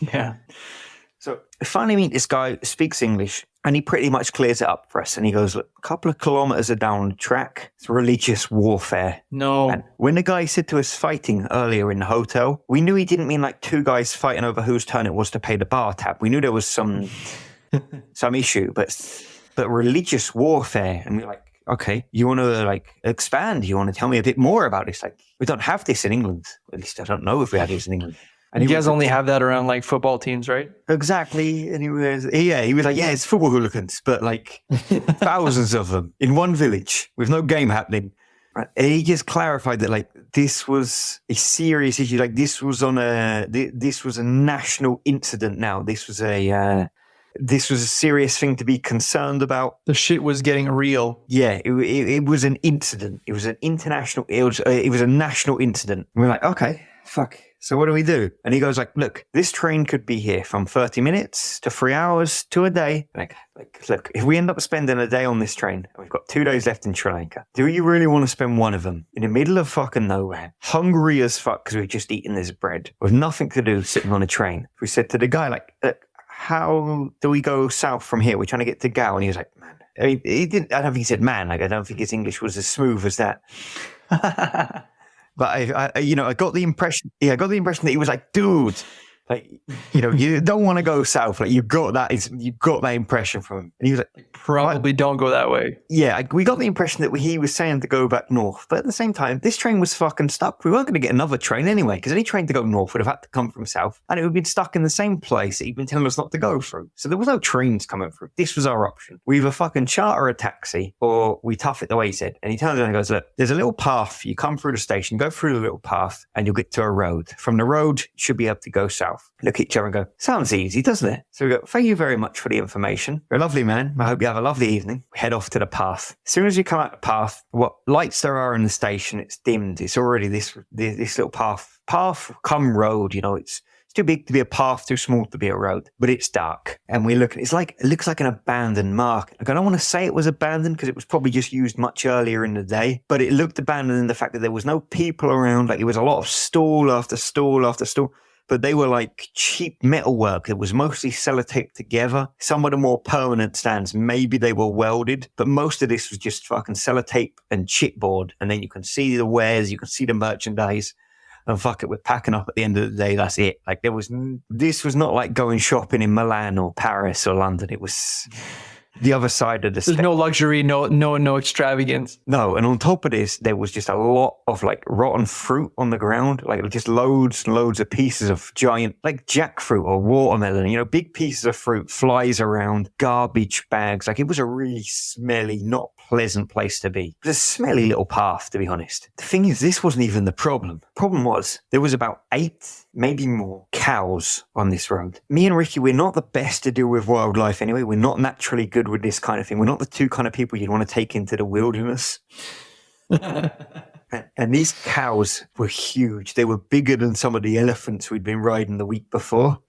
Yeah. So I finally meet this guy who speaks English, and he pretty much clears it up for us. And he goes, look, a couple of kilometers down the track, it's religious warfare. No. And when the guy said to us fighting earlier in the hotel, we knew he didn't mean like two guys fighting over whose turn it was to pay the bar tab. We knew there was some issue, but religious warfare. And we're like, okay, you want to like expand? You want to tell me a bit more about this? Like, we don't have this in England. At least I don't know if we have this in England. And you guys only have that around like football teams, right? Exactly. And he was like, yeah, it's football hooligans, but like thousands of them in one village with no game happening. Right. And he just clarified that like this was a serious issue. Like this was a national incident. Now this was a serious thing to be concerned about. The shit was getting real. Yeah, it was an incident. It was an international. It was a national incident. And we're like, okay, fuck. So what do we do? And he goes like, look, this train could be here from 30 minutes to 3 hours to a day. Like, look, if we end up spending a day on this train and we've got 2 days left in Sri Lanka, do you really want to spend one of them in the middle of fucking nowhere, hungry as fuck because we've just eaten this bread with nothing to do sitting on a train? We said to the guy like, look, how do we go south from here? We're trying to get to Gao. And he was like, man, I mean, I don't think he said man. Like, I don't think his English was as smooth as that. But I got the impression that he was like, dude, like, you know, you don't want to go south. Like, you got that impression from him. And he was like, probably don't go that way. Yeah, we got the impression that he was saying to go back north. But at the same time, this train was fucking stuck. We weren't going to get another train anyway, because any train to go north would have had to come from south. And it would have been stuck in the same place that he'd been telling us not to go through. So there was no trains coming through. This was our option. We either fucking charter a taxi or we tough it the way he said. And he turns around and goes, look, there's a little path. You come through the station, go through the little path, and you'll get to a road. From the road, you should be able to go south. Look at each other and go, sounds easy, doesn't it? So we go, thank you very much for the information. You're a lovely man. I hope you have a lovely evening. We head off to the path. As soon as you come out the path, what lights there are in the station, it's dimmed. It's already this little path come road, you know, it's too big to be a path, too small to be a road, but it's dark. And we look, it looks like an abandoned market. Like, I don't want to say it was abandoned because it was probably just used much earlier in the day, but it looked abandoned in the fact that there was no people around. Like, it was a lot of stall after stall after stall. But they were like cheap metalwork that was mostly sellotaped together. Some of the more permanent stands, maybe they were welded, but most of this was just fucking sellotape and chipboard. And then you can see the wares, you can see the merchandise, and fuck it, we're packing up at the end of the day. That's it. Like, this was not like going shopping in Milan or Paris or London. It was the other side of the There's no luxury, no extravagance. No, and on top of this, there was just a lot of like rotten fruit on the ground, like just loads and loads of pieces of giant, like jackfruit or watermelon, you know, big pieces of fruit, flies around, garbage bags. Like, it was a really smelly, not pleasant place to be. It was a smelly little path, to be honest. The thing is, this wasn't even the problem. The problem was there was about 8, maybe more cows on this road. Me and Ricky, we're not the best to deal with wildlife anyway. We're not naturally good with this kind of thing. We're not the two kind of people you'd want to take into the wilderness. And these cows were huge. They were bigger than some of the elephants we'd been riding the week before.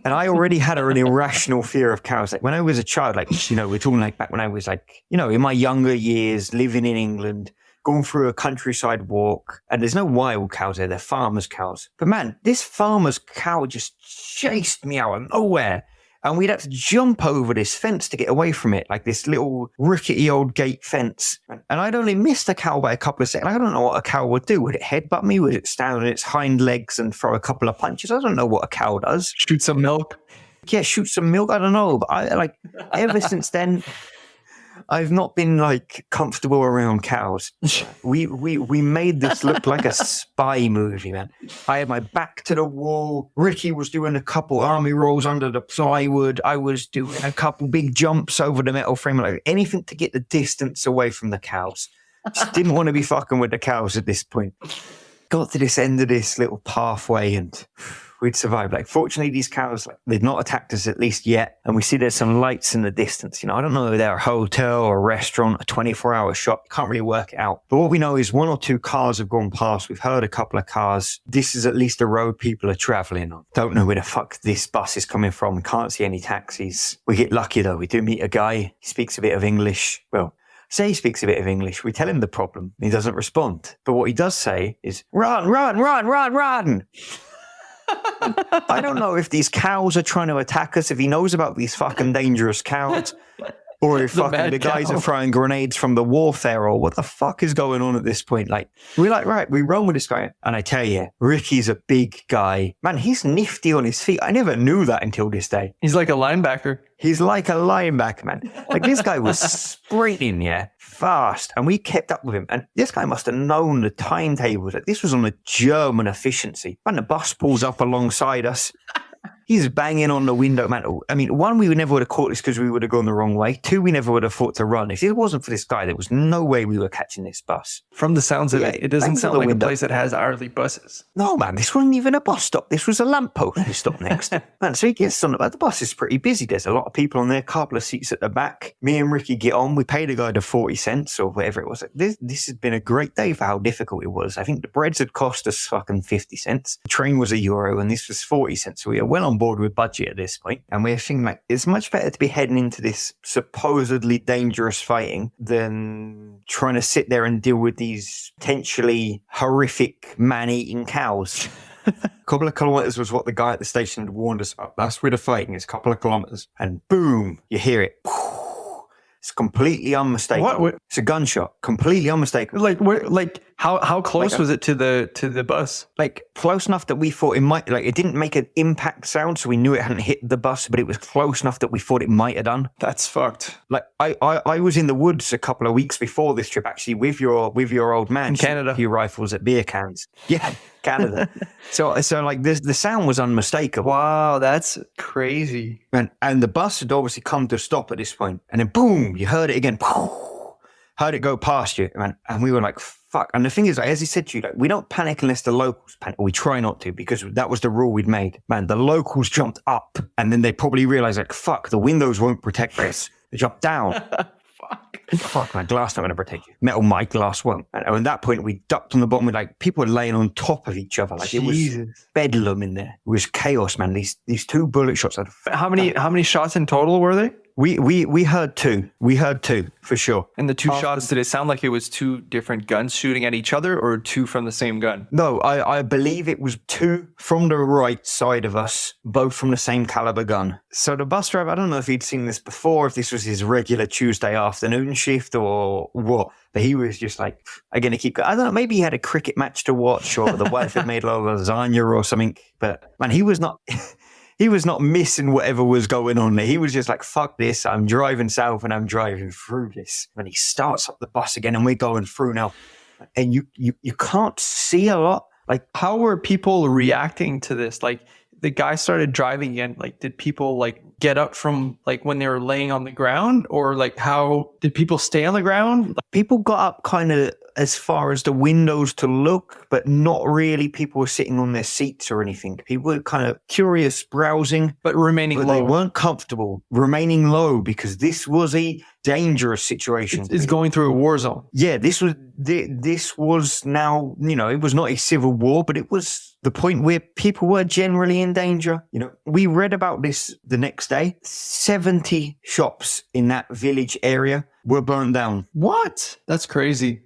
And I already had an irrational fear of cows. Like, when I was a child, like, you know, we're talking like back when I was like, you know, in my younger years, living in England, going through a countryside walk, and there's no wild cows there, they're farmers' cows. But man, this farmer's cow just chased me out of nowhere. And we'd have to jump over this fence to get away from it, like this little rickety old gate fence. And I'd only missed the cow by a couple of seconds. I don't know what a cow would do. Would it headbutt me? Would it stand on its hind legs and throw a couple of punches? I don't know what a cow does. Shoot some milk? Yeah, shoot some milk. I don't know. But ever since then, I've not been like comfortable around cows. We made this look like a spy movie, man. I had my back to the wall. Ricky was doing a couple army rolls under the plywood. I was doing a couple big jumps over the metal frame, like anything to get the distance away from the cows. Just didn't want to be fucking with the cows at this point. Got to this end of this little pathway and we'd survived. Like, fortunately, these cows, like, they've not attacked us at least yet. And we see there's some lights in the distance. You know, I don't know if they're a hotel or a restaurant, a 24-hour shop. Can't really work it out. But what we know is 1 or 2 cars have gone past. We've heard a couple of cars. This is at least a road people are traveling on. Don't know where the fuck this bus is coming from. Can't see any taxis. We get lucky, though. We do meet a guy. He speaks a bit of English. Well, say he speaks a bit of English. We tell him the problem. He doesn't respond. But what he does say is, run, run, run, run, run. I don't know if these cows are trying to attack us, if he knows about these fucking dangerous cows, or if the guys are throwing grenades from the warfare, or what the fuck is going on at this point. Like, we're like, right, we run with this guy. And I tell you, Ricky's a big guy. Man, he's nifty on his feet. I never knew that until this day. He's like a linebacker. He's like a linebacker, man. Like, this guy was sprinting, yeah, fast. And we kept up with him. And this guy must have known the timetables. Like, this was on a German efficiency. Man, the bus pulls up alongside us. He's banging on the window, man. I mean, 1, we never would have caught this because we would have gone the wrong way. 2, we never would have thought to run. If it wasn't for this guy, there was no way we were catching this bus. From the sounds of it doesn't sound like a place that has hourly buses. No, man, this wasn't even a bus stop. This was a lamppost we stopped next. Man, so he gets on the bus is pretty busy. There's a lot of people on there, a couple of seats at the back. Me and Ricky get on. We paid the guy the 40 cents or whatever it was. This has been a great day for how difficult it was. I think the breads had cost us fucking 50 cents. The train was €1 and this was 40 cents. So we were well on board with budget at this point. And we're thinking, like, it's much better to be heading into this supposedly dangerous fighting than trying to sit there and deal with these potentially horrific man-eating cows. A couple of kilometers was what the guy at the station had warned us about. That's where the fighting is, a couple of kilometers. And boom, you hear it. It's completely unmistakable. What? It's a gunshot. Completely unmistakable. Like how close was it to the bus? Like, close enough that we thought it might, like, it didn't make an impact sound, so we knew it hadn't hit the bus, but it was close enough that we thought it might have done. That's fucked. Like, I was in the woods a couple of weeks before this trip, actually, with your old man. In Canada. A few rifles at beer cans. Yeah, Canada. so like, the sound was unmistakable. Wow, that's crazy. And the bus had obviously come to a stop at this point, and then boom, you heard it again. Heard it go past you, man. And we were like, fuck. And the thing is, like, as he said to you, like, we don't panic unless the locals panic. Or we try not to, because that was the rule we'd made. Man, the locals jumped up, and then they probably realized, like, fuck, the windows won't protect us. They jumped down. Fuck, man, glass not going to protect you. Metal mic, glass won't. And at that point, we ducked on the bottom with, like, people were laying on top of each other. Like, Jesus. It was bedlam in there. It was chaos, man. These 2 bullet shots. How many shots in total were they? We heard 2. We heard 2 for sure. And the 2 shots, did it sound like it was 2 different guns shooting at each other, or 2 from the same gun? No, I believe it was 2 from the right side of us, both from the same caliber gun. So the bus driver, I don't know if he'd seen this before, if this was his regular Tuesday afternoon shift or what, but he was just like, I'm going to keep going. I don't know, maybe he had a cricket match to watch, or the wife had made a lot of lasagna or something. But man, he was not... He was not missing whatever was going on there. He was just like, fuck this. I'm driving south and I'm driving through this. And he starts up the bus again and we're going through now. And you can't see a lot. Like, how were people reacting to this? Like, the guy started driving again. Like, did people like get up from like when they were laying on the ground, or like how did people stay on the ground? People got up kind of as far as the windows to look, but not really. People were sitting on their seats or anything. People were kind of curious, browsing, but remaining low. They weren't comfortable, remaining low, because this was a dangerous situation. It's going through a war zone. Yeah, this was now, you know, it was not a civil war, but it was the point where people were generally in danger. You know, we read about this the next day. 70 shops in that village area were burned down. What? That's crazy.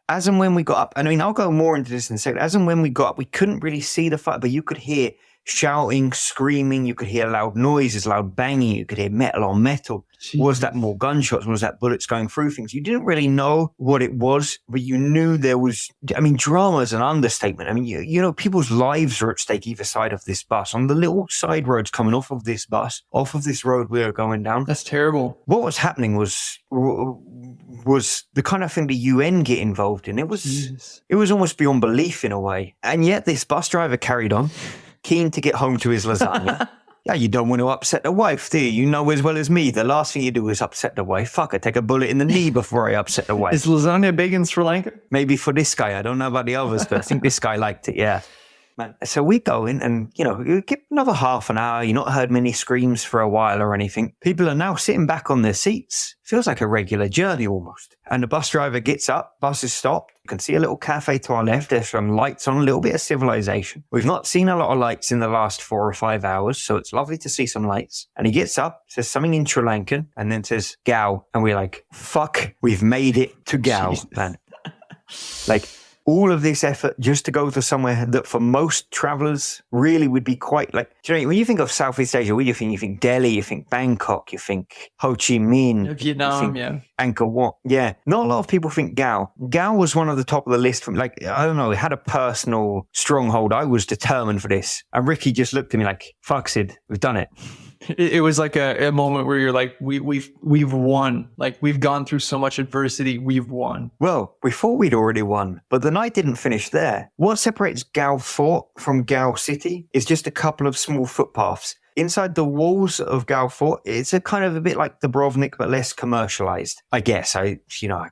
As and when we got up, I mean, I'll go more into this in a second. As and when we got up, we couldn't really see the fire, but you could hear shouting, screaming. You could hear loud noises, loud banging. You could hear metal on metal. Jeez. Was that more gunshots? Was that bullets going through things? You didn't really know what it was, but you knew there was, I mean, drama is an understatement. I mean, you know, people's lives are at stake either side of this bus. On the little side roads coming off of this bus, off of this road we were going down. That's terrible. What was happening was the kind of thing the UN get involved in. It was almost beyond belief in a way. And yet this bus driver carried on, keen to get home to his lasagna. Yeah, you don't want to upset the wife, do you? You know as well as me, the last thing you do is upset the wife. Fuck, I take a bullet in the knee before I upset the wife. Is lasagna big in Sri Lanka? Maybe for this guy. I don't know about the others, but I think this guy liked it, yeah. Man, so we go in and, you give another half an hour. You've not heard many screams for a while or anything. People are now sitting back on their seats. Feels like a regular journey almost. And the bus driver gets up, bus is stopped. You can see a little cafe to our left. There's some lights on, a little bit of civilization. We've not seen a lot of lights in the last 4 or 5 hours, so it's lovely to see some lights. And he gets up, says something in Sri Lankan, and then says, Gao. And we're like, fuck, we've made it to Gao, man. Like, all of this effort just to go to somewhere that for most travelers really would be quite like, do you know, when you think of Southeast Asia, what do you think? You think Delhi, you think Bangkok, you think Ho Chi Minh, Vietnam, yeah. Angkor Wat. Yeah. Not a lot of people think Gao. Gao was one of the top of the list from like, I don't know, it had a personal stronghold. I was determined for this. And Ricky just looked at me like, fuck Sid, we've done it. It was like a moment where you're like, we've won. Like, we've gone through so much adversity, we've won. Well, we thought we'd already won, but the night didn't finish there. What separates Gao Fort from Gao City is just a couple of small footpaths. Inside the walls of Gao Fort, it's a kind of a bit like Dubrovnik, but less commercialized. I guess I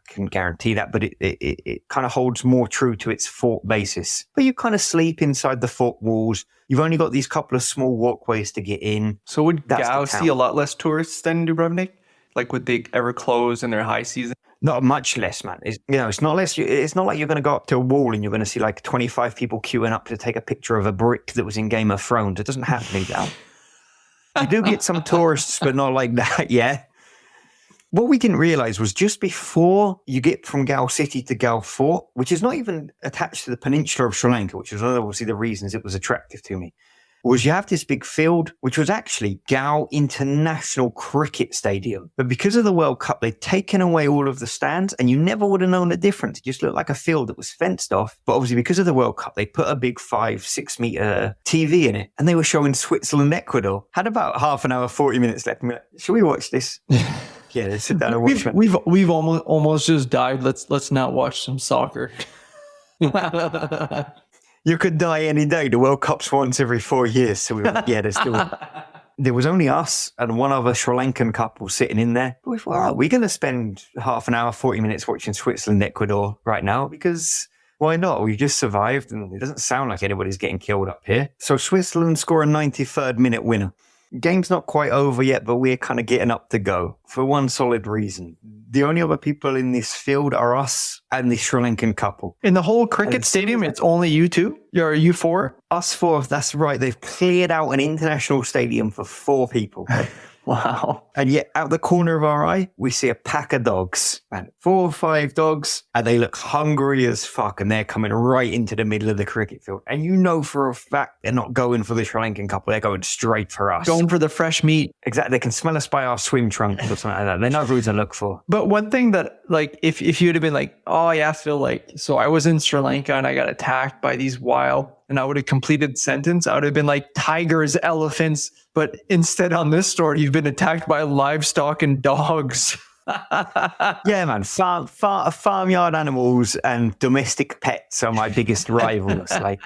couldn't guarantee that, but it kind of holds more true to its fort basis. But you kind of sleep inside the fort walls. You've only got these couple of small walkways to get in. So would Gao see a lot less tourists than Dubrovnik? Like, would they ever close in their high season? Not much less, man. It's not less. It's not like you're going to go up to a wall and you're going to see like 25 people queuing up to take a picture of a brick that was in Game of Thrones. It doesn't happen in Gao. You do get some tourists, but not like that, yeah. What we didn't realize was just before you get from Gao City to Gao Fort, which is not even attached to the peninsula of Sri Lanka, which was obviously the reasons it was attractive to me, was you have this big field, which was actually Gao International Cricket Stadium. But because of the World Cup, they'd taken away all of the stands and you never would have known the difference. It just looked like a field that was fenced off. But obviously because of the World Cup, they put a big 5-6 meter TV in it and they were showing Switzerland, Ecuador. Had about half an hour, 40 minutes left. And we're like, should we watch this? Yeah, let's sit down and watch it. We've almost just died. Let's not watch some soccer. You could die any day. The World Cup's once every 4 years. So there's still... There was only us and one other Sri Lankan couple sitting in there. We thought, we're going to spend half an hour, 40 minutes watching Switzerland, Ecuador right now because why not? We just survived and it doesn't sound like anybody's getting killed up here. So Switzerland score a 93rd minute winner. Game's not quite over yet, but we're kind of getting up to go for one solid reason. The only other people in this field are us and the Sri Lankan couple. In the whole cricket stadium, it's only you two? Or you four? Us four, that's right. They've cleared out an international stadium for 4 people. Wow. And yet out the corner of our eye, we see a pack of dogs. Man, 4 or 5 dogs. And they look hungry as fuck. And they're coming right into the middle of the cricket field. And you know for a fact they're not going for the Sri Lankan couple. They're going straight for us. Going for the fresh meat. Exactly. They can smell us by our swim trunks or something like that. They know who to look for. But one thing that, like, if you'd have been like, oh yeah, Phil, like, so I was in Sri Lanka and I got attacked by these wild, and I would have completed the sentence, I would have been like, tigers, elephants. But instead on this story, you've been attacked by livestock and dogs. Yeah, man. Farmyard animals and domestic pets are my biggest rivals. Like,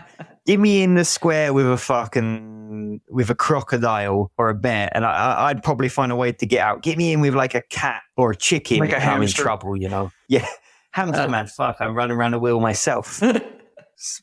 give me in the square with a crocodile or a bear, and I'd probably find a way to get out. Get me in with like a cat or a chicken, like a hamster. I'm in trouble, you know. Yeah, hamster man. Fuck, I'm running around the wheel myself.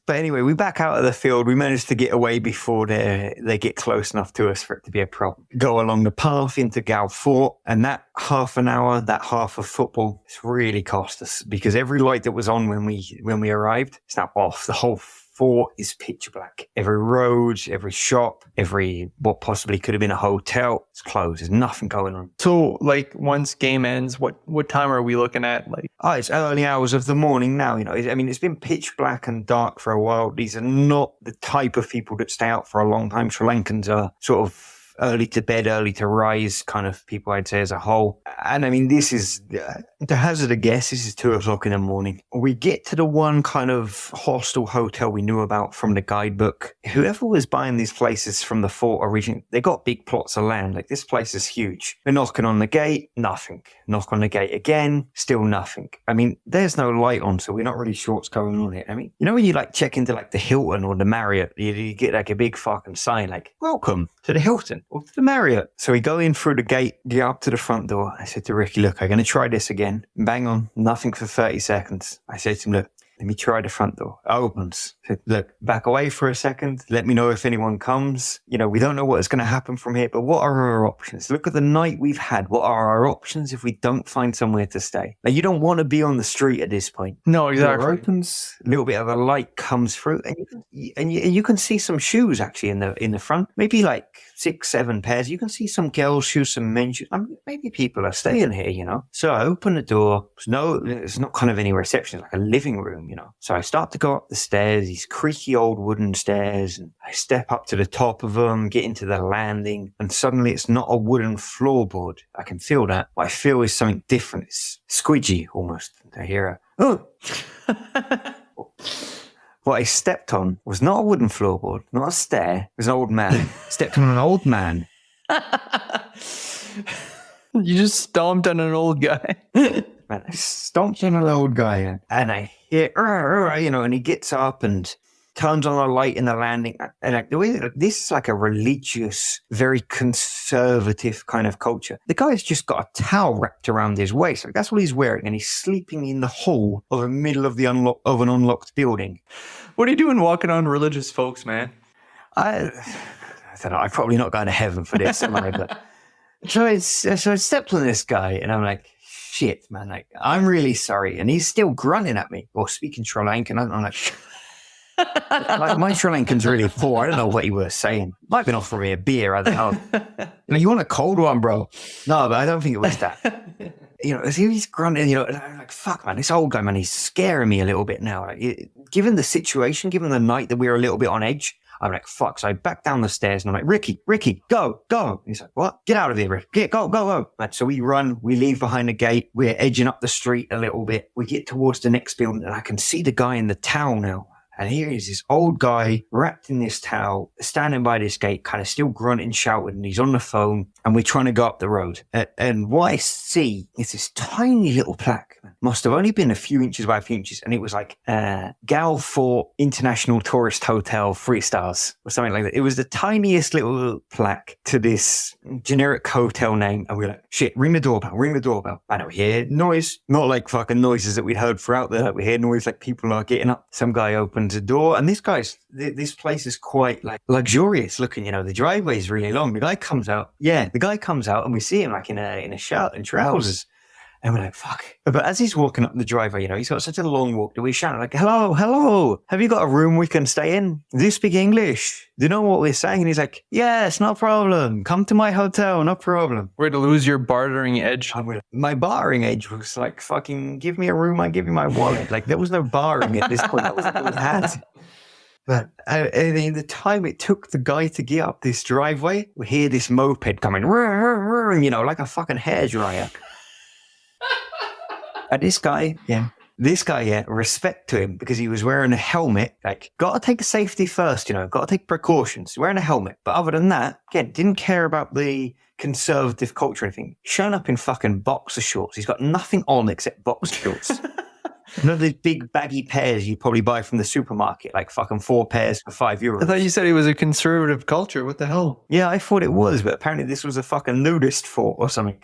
But anyway, we back out of the field. We managed to get away before they get close enough to us for it to be a problem. Go along the path into Gao Fort, and that half an hour, that half of football, it's really cost us because every light that was on when we arrived, it's now off. The whole fort is pitch black. Every road, every shop, what possibly could have been a hotel, it's closed. There's nothing going on. So, like, once game ends, what time are we looking at? Like, it's early hours of the morning now. You know, I mean, it's been pitch black and dark for a while. These are not the type of people that stay out for a long time. Sri Lankans are sort of early to bed, early to rise kind of people, I'd say, as a whole. And I mean, this is, to hazard a guess, this is 2 o'clock in the morning. We get to the one kind of hostel hotel we knew about from the guidebook. Whoever was buying these places from the fort originally, they got big plots of land. Like, this place is huge. They're knocking on the gate, nothing. Knock on the gate again, still nothing. I mean, there's no light on, so we're not really sure what's going on here. I mean, you know when you like check into like the Hilton or the Marriott, you get like a big fucking sign like, welcome to the Hilton All to the Marriott. So we go in through the gate, get up to the front door. I said to Ricky, look, I'm going to try this again. Bang on, nothing for 30 seconds. I said to him, look, let me try the front door. It opens. I said, look, back away for a second. Let me know if anyone comes. You know, we don't know what is going to happen from here, but what are our options? Look at the night we've had. What are our options if we don't find somewhere to stay? Now, you don't want to be on the street at this point. No, Door exactly. opens, a little bit of the light comes through, and you can see some shoes actually in the front. Maybe like 6, 7 pairs. You can see some girls' shoes, some men's shoes. I mean, maybe people are staying here, you know. So I open the door. There's not kind of any reception. It's like a living room, you know. So I start to go up the stairs, these creaky old wooden stairs, and I step up to the top of them, get into the landing, and suddenly it's not a wooden floorboard. I can feel that. What I feel is something different. It's squidgy almost. I hear oh. What I stepped on was not a wooden floorboard, not a stair. It was an old man. Stepped on an old man. You just stomped on an old guy. Man, I stomped on an old guy, and I hear, you know, and he gets up and turns on a light in the landing. And like, the way this is like a religious, very conservative kind of culture. The guy's just got a towel wrapped around his waist. Like, that's what he's wearing, and he's sleeping in the hall of the middle of an unlocked building. What are you doing walking on religious folks, man? I don't know. I'm probably not going to heaven for this, am I? But so I stepped on this guy, and I'm like, shit, man. Like, I'm really sorry. And he's still grunting at me, or speaking Sri Lankan. I'm like, my Sri Lankan's really poor. I don't know what he was saying. Might have been offering me a beer. I don't know. You know, you want a cold one, bro? No, but I don't think it was that. You know, as he's grunting, you know, and I'm like, fuck, man, this old guy, man, he's scaring me a little bit now. Like, given the situation, given the night that we were a little bit on edge, I'm like, fuck. So I back down the stairs and I'm like, Ricky, go. And he's like, what? Get out of here, Ricky. Go. Man, so we run, we leave behind the gate. We're edging up the street a little bit. We get towards the next building and I can see the guy in the towel now. And here is this old guy wrapped in this towel, standing by this gate, kind of still grunting, shouting, and he's on the phone, and we're trying to go up the road. And what I see is this tiny little plaque. Must have only been a few inches by a few inches, and it was like, Gal Fort International Tourist Hotel, 3 stars, or something like that. It was the tiniest little plaque to this generic hotel name, and we're like, shit, ring the doorbell. I don't hear noise, not like fucking noises that we'd heard throughout there. We hear noise like people are getting up. Some guy opens a door, and this place is quite like luxurious looking, you know, the driveway is really long. The guy comes out, and we see him like in a shirt and trousers. And we're like, fuck. But as he's walking up the driveway, you know, he's got such a long walk that we shout like, hello. Have you got a room we can stay in? Do you speak English? Do you know what we're saying? And he's like, yes, no problem. Come to my hotel, no problem. Way to lose your bartering edge. My barring edge was like, fucking give me a room, I give you my wallet. Like, there was no barring at this point. That was all we had. But in the time it took the guy to get up this driveway, we hear this moped coming, you know, like a fucking hairdryer. And this guy, respect to him because he was wearing a helmet. Like, gotta take safety first, you know, gotta take precautions. Wearing a helmet. But other than that, again, didn't care about the conservative culture or anything. Showing up in fucking boxer shorts. He's got nothing on except boxer shorts. You know, these big baggy pairs you probably buy from the supermarket, like fucking 4 pairs for €5. I thought you said it was a conservative culture. What the hell? Yeah, I thought it was, but apparently this was a fucking nudist fort or something.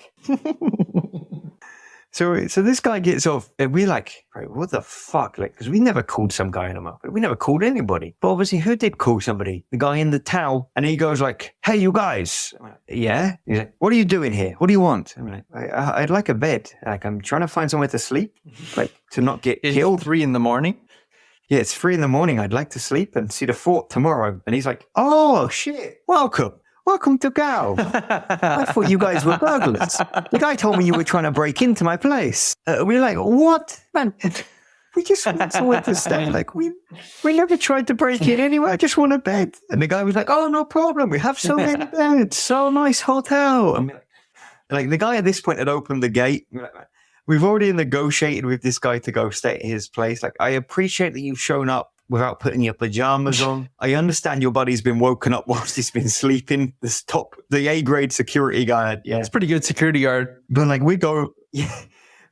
So this guy gets off, and we're like, right, what the fuck? Like, because we never called some guy in a moped. We never called anybody. But obviously, who did call somebody? The guy in the towel. And he goes like, hey, you guys. I'm like, yeah? He's like, what are you doing here? What do you want? I'm like, I'd like a bed. Like, I'm trying to find somewhere to sleep, like, to not get killed. 3 a.m? Yeah, it's 3 a.m. I'd like to sleep and see the fort tomorrow. And he's like, oh, shit, Welcome to Gal. I thought you guys were burglars. The guy told me you were trying to break into my place. We were like, what? Man, we just want somewhere to stay. Like, we never tried to break in anywhere. I just want a bed. And the guy was like, oh, no problem. We have so many beds. So nice hotel. I mean, like, the guy at this point had opened the gate. We've already negotiated with this guy to go stay at his place. Like, I appreciate that you've shown up without putting your pajamas on. I understand your buddy's been woken up whilst he's been sleeping. The A-grade security guard. Yeah. It's pretty good security guard. But like we go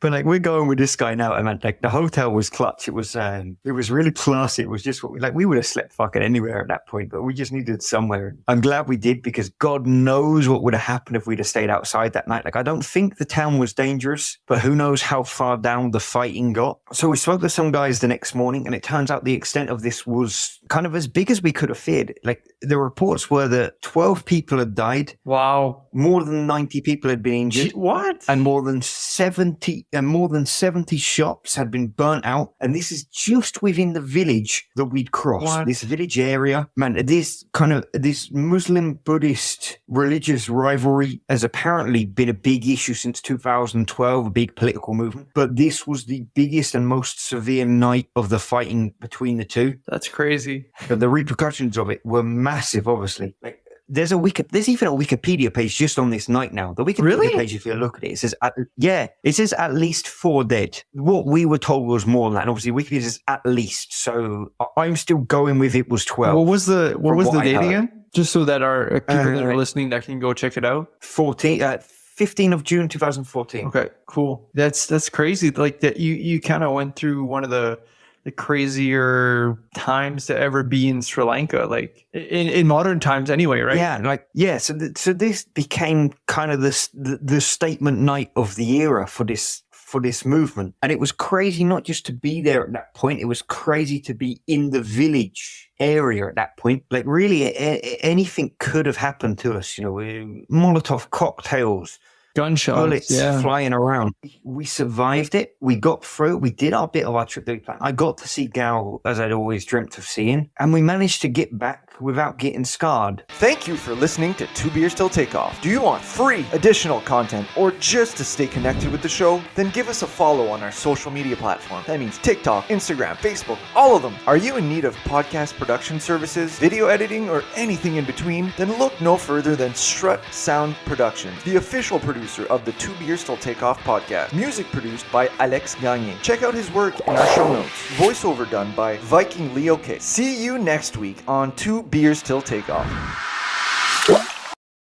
But like we're going with this guy now, and man, like the hotel was clutch. It was really classy. It was just what we would have slept fucking anywhere at that point, but we just needed somewhere. I'm glad we did, because God knows what would have happened if we'd have stayed outside that night. Like I don't think the town was dangerous, but who knows how far down the fighting got. So we spoke to some guys the next morning, and it turns out the extent of this was kind of as big as we could have feared. Like the reports were that 12 people had died. Wow. More than 90 people had been injured. What? And more than 70 shops had been burnt out. And this is just within the village that we'd crossed. What? This village area. Man, this Muslim Buddhist religious rivalry has apparently been a big issue since 2012, a big political movement. But this was the biggest and most severe night of the fighting between the two. That's crazy. But the repercussions of it were massive, obviously. Like, there's even a Wikipedia page just on this night now. The Wikipedia page, if you look at it, it says, it says at least 4 dead. What we were told was more than that. And obviously, Wikipedia says at least. So I'm still going with it was 12. What was the date again? Just so that our people that are Right. listening that can go check it out. 15 of June 2014. Okay, cool. That's crazy. Like that you kind of went through one of the crazier times to ever be in Sri Lanka, like in modern times anyway, right? Yeah, So this became kind of the statement night of the era for this movement, and it was crazy not just to be there at that point. It was crazy to be in the village area at that point. Like really, anything could have happened to us. You know, Molotov cocktails. Gunshots, Bullets flying around. We survived it. We got through it. We did our bit of our trip that we planned. I got to see Gal as I'd always dreamt of seeing, and we managed to get back without getting scarred. Thank you for listening to Two Beers Till Takeoff. Do you want free additional content or just to stay connected with the show? Then give us a follow on our social media platform. That means TikTok, Instagram, Facebook, all of them. Are you in need of podcast production services, video editing, or anything in between? Then look no further than Strut Sound Productions, the official producer of the Two Beers Till Takeoff podcast. Music produced by Alex Gagne. Check out his work in our show notes. Voiceover done by Viking Leo K. See you next week on Two Beers Till Takeoff.